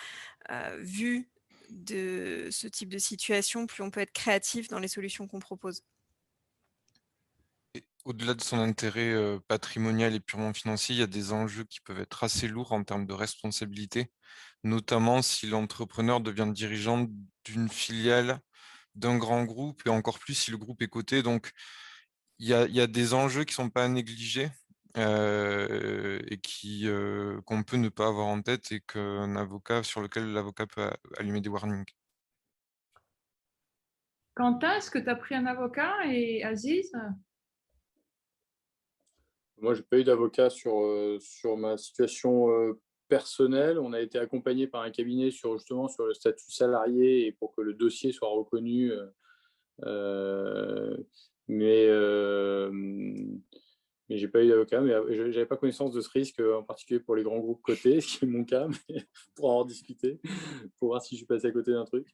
vu de ce type de situation, plus on peut être créatif dans les solutions qu'on propose. Au-delà de son intérêt patrimonial et purement financier, il y a des enjeux qui peuvent être assez lourds en termes de responsabilité, notamment si l'entrepreneur devient dirigeant d'une filiale d'un grand groupe et encore plus si le groupe est coté. Donc, il y a des enjeux qui ne sont pas à négliger et qu'on peut ne pas avoir en tête et sur lequel l'avocat peut allumer des warnings. Quentin, est-ce que tu as pris un avocat et Aziz? Moi, j'ai pas eu d'avocat sur ma situation personnelle. On a été accompagné par un cabinet justement sur le statut salarié et pour que le dossier soit reconnu. Euh, mais mais j'ai pas eu d'avocat. Mais j'avais pas connaissance de ce risque, en particulier pour les grands groupes cotés, ce qui est mon cas, mais pour en discuter, pour voir si je suis passé à côté d'un truc.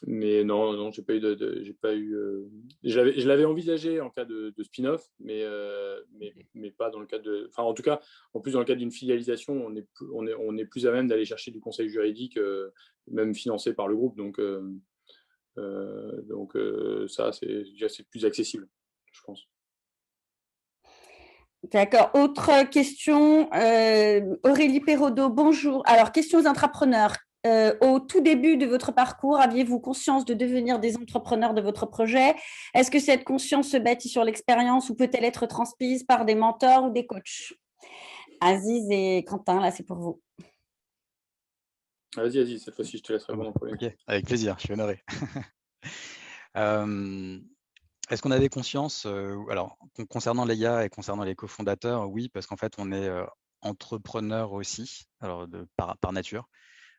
Mais non, j'ai pas eu j'ai pas eu. Je l'avais envisagé en cas de spin-off, mais pas dans le cadre de. Enfin, en tout cas, en plus dans le cadre d'une filialisation, on est plus à même d'aller chercher du conseil juridique, même financé par le groupe. Donc ça, c'est plus accessible, je pense. D'accord. Autre question. Aurélie Perraudot, bonjour. Alors, question aux intrapreneurs. Au tout début de votre parcours, aviez-vous conscience de devenir des entrepreneurs de votre projet? Est-ce que cette conscience se bâtit sur l'expérience ou peut-elle être transmise par des mentors ou des coachs? Aziz et Quentin, là, c'est pour vous. Vas-y, cette fois-ci, je te laisse répondre en premier. Ok, avec plaisir, je suis honoré. Est-ce qu'on avait conscience, alors concernant Leia et concernant les cofondateurs, oui, parce qu'en fait, on est entrepreneurs aussi, alors par nature.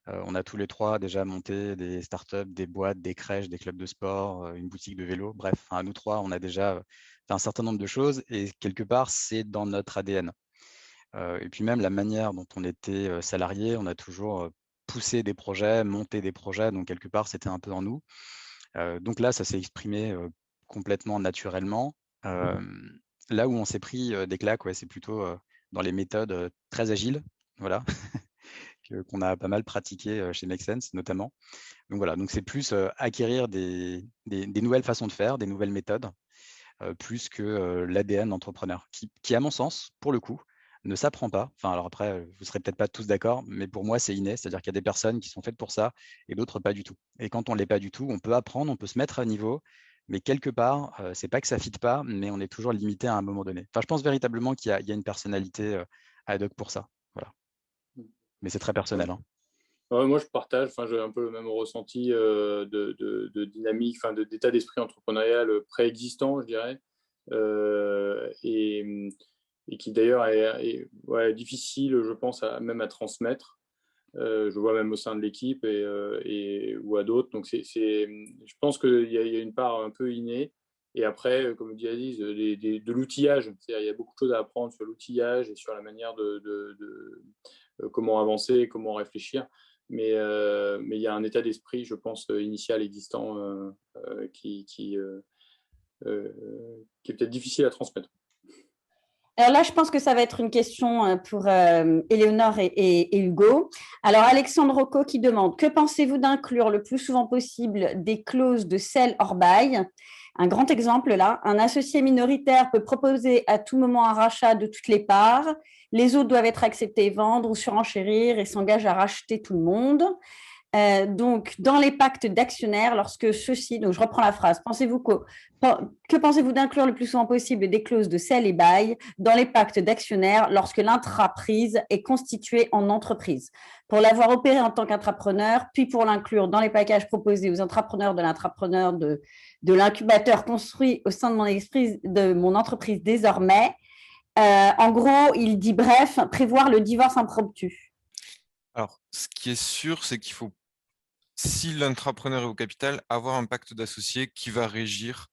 On a tous les trois déjà monté des startups, des boîtes, des crèches, des clubs de sport, une boutique de vélo. Bref, nous trois, on a déjà fait un certain nombre de choses et quelque part, c'est dans notre ADN. Et puis même la manière dont on était salarié, on a toujours poussé des projets, monté des projets, donc quelque part, c'était un peu en nous. Donc là, ça s'est exprimé complètement naturellement. Là où on s'est pris des claques, ouais, c'est plutôt dans les méthodes très agiles, voilà, qu'on a pas mal pratiqué chez Make Sense notamment. Donc voilà, donc c'est plus acquérir des nouvelles façons de faire, des nouvelles méthodes, plus que l'ADN d'entrepreneur, qui, à mon sens, pour le coup, ne s'apprend pas. Enfin, alors après, vous ne serez peut-être pas tous d'accord, mais pour moi, c'est inné. C'est-à-dire qu'il y a des personnes qui sont faites pour ça et d'autres pas du tout. Et quand on ne l'est pas du tout, on peut apprendre, on peut se mettre à niveau, mais quelque part, c'est pas que ça ne fit pas, mais on est toujours limité à un moment donné. Enfin, je pense véritablement qu'il y a une personnalité ad hoc pour ça. Voilà. Mais c'est très personnel. Hein. Ouais, moi, je partage. Enfin, j'ai un peu le même ressenti de dynamique, enfin, d'état d'esprit entrepreneurial préexistant, je dirais, et qui d'ailleurs est difficile, je pense, même à transmettre. Je vois même au sein de l'équipe ou à d'autres. Donc, je pense qu'il y a une part un peu innée Et après, comme dit Aziz, de l'outillage. Il y a beaucoup de choses à apprendre sur l'outillage et sur la manière de comment avancer, comment réfléchir. Mais il y a un état d'esprit, je pense, initial existant qui est peut-être difficile à transmettre. Alors là, je pense que ça va être une question pour Éléonore et Hugo. Alors, Alexandre Rocco qui demande « Que pensez-vous d'inclure le plus souvent possible des clauses de sell hors bail ?» Un grand exemple là, un associé minoritaire peut proposer à tout moment un rachat de toutes les parts. Les autres doivent être acceptés, vendre ou surenchérir et s'engagent à racheter tout le monde. Donc, dans les pactes d'actionnaires, lorsque ceux-ci, donc je reprends la phrase, que pensez-vous d'inclure le plus souvent possible des clauses de sell et bail dans les pactes d'actionnaires lorsque l'intraprise est constituée en entreprise? Pour l'avoir opéré en tant qu'intrapreneur, puis pour l'inclure dans les packages proposés aux intrapreneurs de l'incubateur construit au sein de mon entreprise désormais, en gros, il dit bref, prévoir le divorce impromptu. Alors, ce qui est sûr, c'est qu'il faut, si l'intrapreneur est au capital, avoir un pacte d'associés qui va régir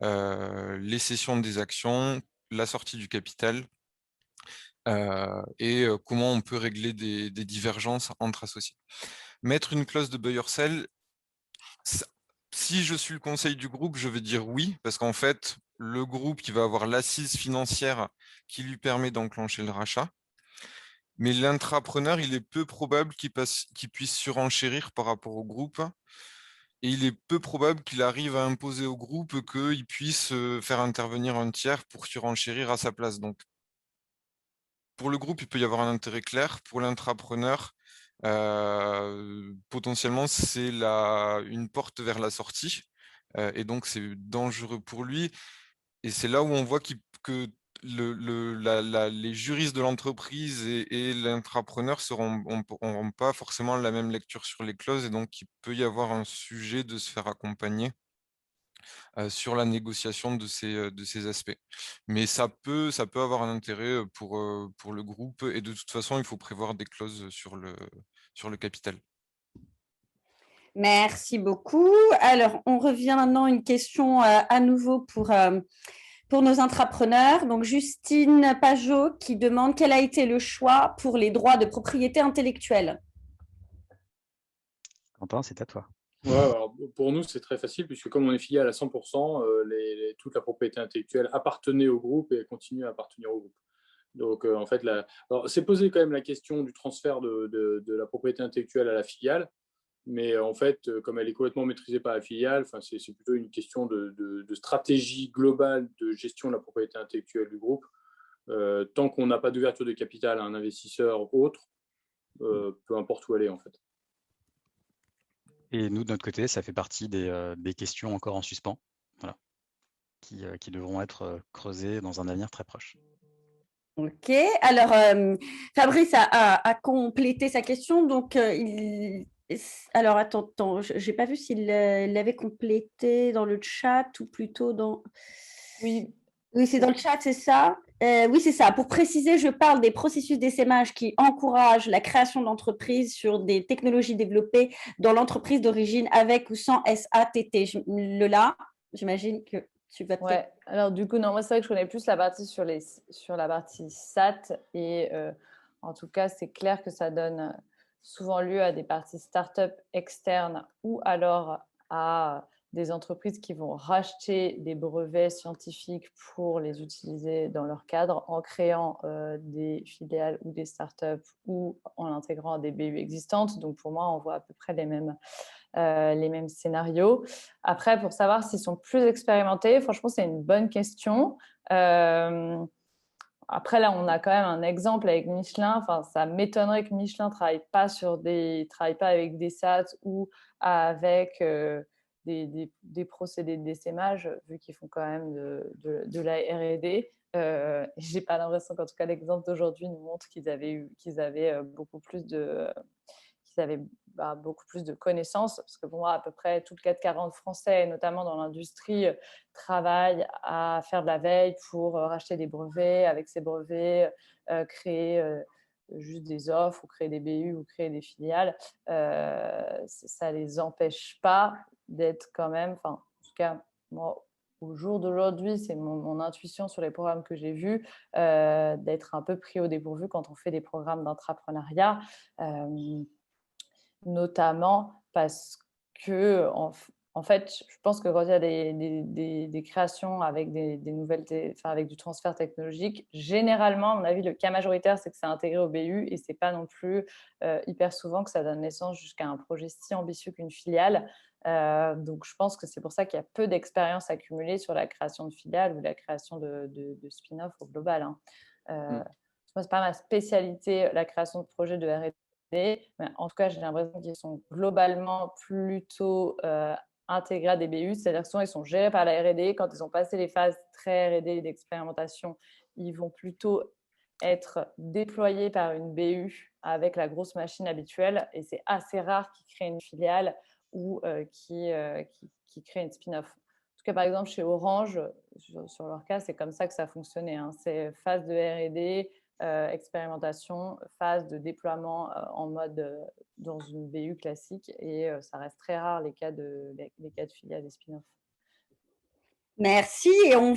les cessions des actions, la sortie du capital et comment on peut régler des divergences entre associés. Mettre une clause de buy or sell, si je suis le conseil du groupe, je vais dire oui, parce qu'en fait, le groupe qui va avoir l'assise financière qui lui permet d'enclencher le rachat. Mais l'intrapreneur, il est peu probable qu'il puisse surenchérir par rapport au groupe. Et il est peu probable qu'il arrive à imposer au groupe qu'il puisse faire intervenir un tiers pour surenchérir à sa place. Donc, pour le groupe, il peut y avoir un intérêt clair. Pour l'intrapreneur, potentiellement, c'est une porte vers la sortie. Et donc, c'est dangereux pour lui. Et c'est là où on voit que les juristes de l'entreprise et l'intrapreneur n'auront pas forcément la même lecture sur les clauses. Et donc, il peut y avoir un sujet de se faire accompagner sur la négociation de ces aspects. Mais ça peut avoir un intérêt pour le groupe. Et de toute façon, il faut prévoir des clauses sur le capital. Merci beaucoup. Alors, on revient maintenant à une question à nouveau pour nos intrapreneurs. Donc, Justine Pajot qui demande quel a été le choix pour les droits de propriété intellectuelle. Quentin, c'est à toi. Ouais, alors, pour nous, c'est très facile puisque comme on est filiale à 100%, toute la propriété intellectuelle appartenait au groupe et continue à appartenir au groupe. Donc, en fait, c'est posé quand même la question du transfert de la propriété intellectuelle à la filiale. Mais en fait, comme elle est complètement maîtrisée par la filiale, c'est plutôt une question de stratégie globale de gestion de la propriété intellectuelle du groupe. Tant qu'on n'a pas d'ouverture de capital à un investisseur autre, peu importe où elle est en fait. Et nous, de notre côté, ça fait partie des questions encore en suspens, voilà, qui devront être creusées dans un avenir très proche. Ok, alors Fabrice a complété sa question. Donc, alors attends, je n'ai pas vu s'il l'avait complété dans le chat ou plutôt dans… Oui, c'est dans le chat, c'est ça. Oui, c'est ça. Pour préciser, je parle des processus d'essaimage qui encouragent la création d'entreprises sur des technologies développées dans l'entreprise d'origine avec ou sans SATT. J'imagine que tu vas peut-être… Ouais, alors du coup, non, moi c'est vrai que je connais plus la partie sur la partie SAT et en tout cas, c'est clair que ça donne souvent lieu à des parties start-up externes ou alors à des entreprises qui vont racheter des brevets scientifiques pour les utiliser dans leur cadre en créant des filiales ou des start-up ou en intégrant à des BU existantes. Donc pour moi, on voit à peu près les mêmes scénarios. Après, pour savoir s'ils sont plus expérimentés, franchement, c'est une bonne question. Après, là, on a quand même un exemple avec Michelin. Enfin, ça m'étonnerait que Michelin ne travaille pas avec des SAT ou avec des procédés d'essaimage, vu qu'ils font quand même de la R&D. J'ai pas l'impression qu'en tout cas l'exemple d'aujourd'hui nous montre qu'ils avaient beaucoup plus de connaissances, parce que pour moi, à peu près tout le 440 français, notamment dans l'industrie, travaillent à faire de la veille pour racheter des brevets, avec ces brevets, créer juste des offres ou créer des BU ou créer des filiales. Ça ne les empêche pas d'être quand même, enfin, en tout cas, moi, au jour d'aujourd'hui, c'est mon intuition sur les programmes que j'ai vus, d'être un peu pris au dépourvu quand on fait des programmes d'entrepreneuriat, notamment parce que, en fait, je pense que quand il y a des créations avec avec du transfert technologique, généralement, à mon avis, le cas majoritaire, c'est que c'est intégré au BU et c'est pas non plus hyper souvent que ça donne naissance jusqu'à un projet si ambitieux qu'une filiale. Donc, je pense que c'est pour ça qu'il y a peu d'expérience accumulée sur la création de filiales ou la création de spin-off au global. Hein. Moi, c'est pas ma spécialité, la création de projets de R&D, mais en tout cas, j'ai l'impression qu'ils sont globalement plutôt intégrés à des BU, c'est-à-dire que souvent, ils sont gérés par la R&D. Quand ils ont passé les phases très R&D d'expérimentation, ils vont plutôt être déployés par une BU avec la grosse machine habituelle, et c'est assez rare qu'ils créent une filiale ou qui crée une spin-off. En tout cas, par exemple, chez Orange, sur leur cas, c'est comme ça que ça fonctionnait. Hein. C'est phase de R&D, expérimentation, phase de déploiement en mode dans une BU classique, et ça reste très rare les cas de filiales et spin-off. Merci, et on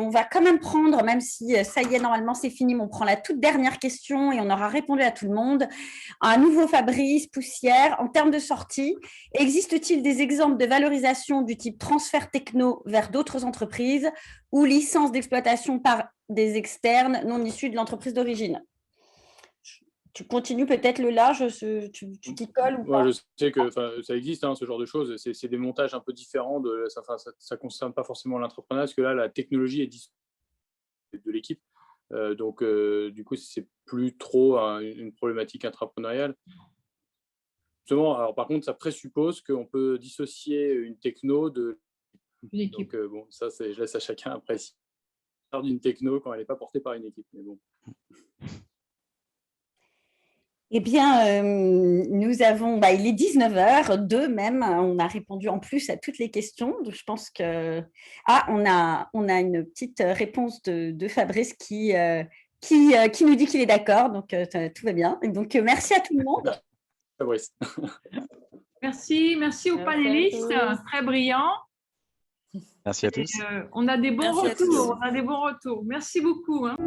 va quand même prendre, même si ça y est, normalement c'est fini, mais on prend la toute dernière question et on aura répondu à tout le monde. Un nouveau Fabrice Poussière, en termes de sortie, existe-t-il des exemples de valorisation du type transfert techno vers d'autres entreprises ou licence d'exploitation par des externes non issus de l'entreprise d'origine? Tu continues peut-être le large, tu t'y colles ou pas? Moi, je sais que ça existe, hein, ce genre de choses. C'est des montages un peu différents. Ça ne concerne pas forcément l'entrepreneuriat, parce que là, la technologie est disponible de l'équipe. Donc, du coup, c'est plus trop une problématique intrapreneuriale. Justement, alors, par contre, ça présuppose qu'on peut dissocier une techno de l'équipe. Donc, bon, ça, je laisse à chacun apprécier d'une techno quand elle n'est pas portée par une équipe. Mais bon. Eh bien, nous avons, il est 19h02 même, on a répondu en plus à toutes les questions. Donc, je pense que… Ah, on a une petite réponse de Fabrice qui nous dit qu'il est d'accord, donc tout va bien. Et donc, merci à tout le monde. Fabrice. Merci aux panélistes, très brillants. Merci à tous. On a des bons retours. Merci beaucoup. Hein.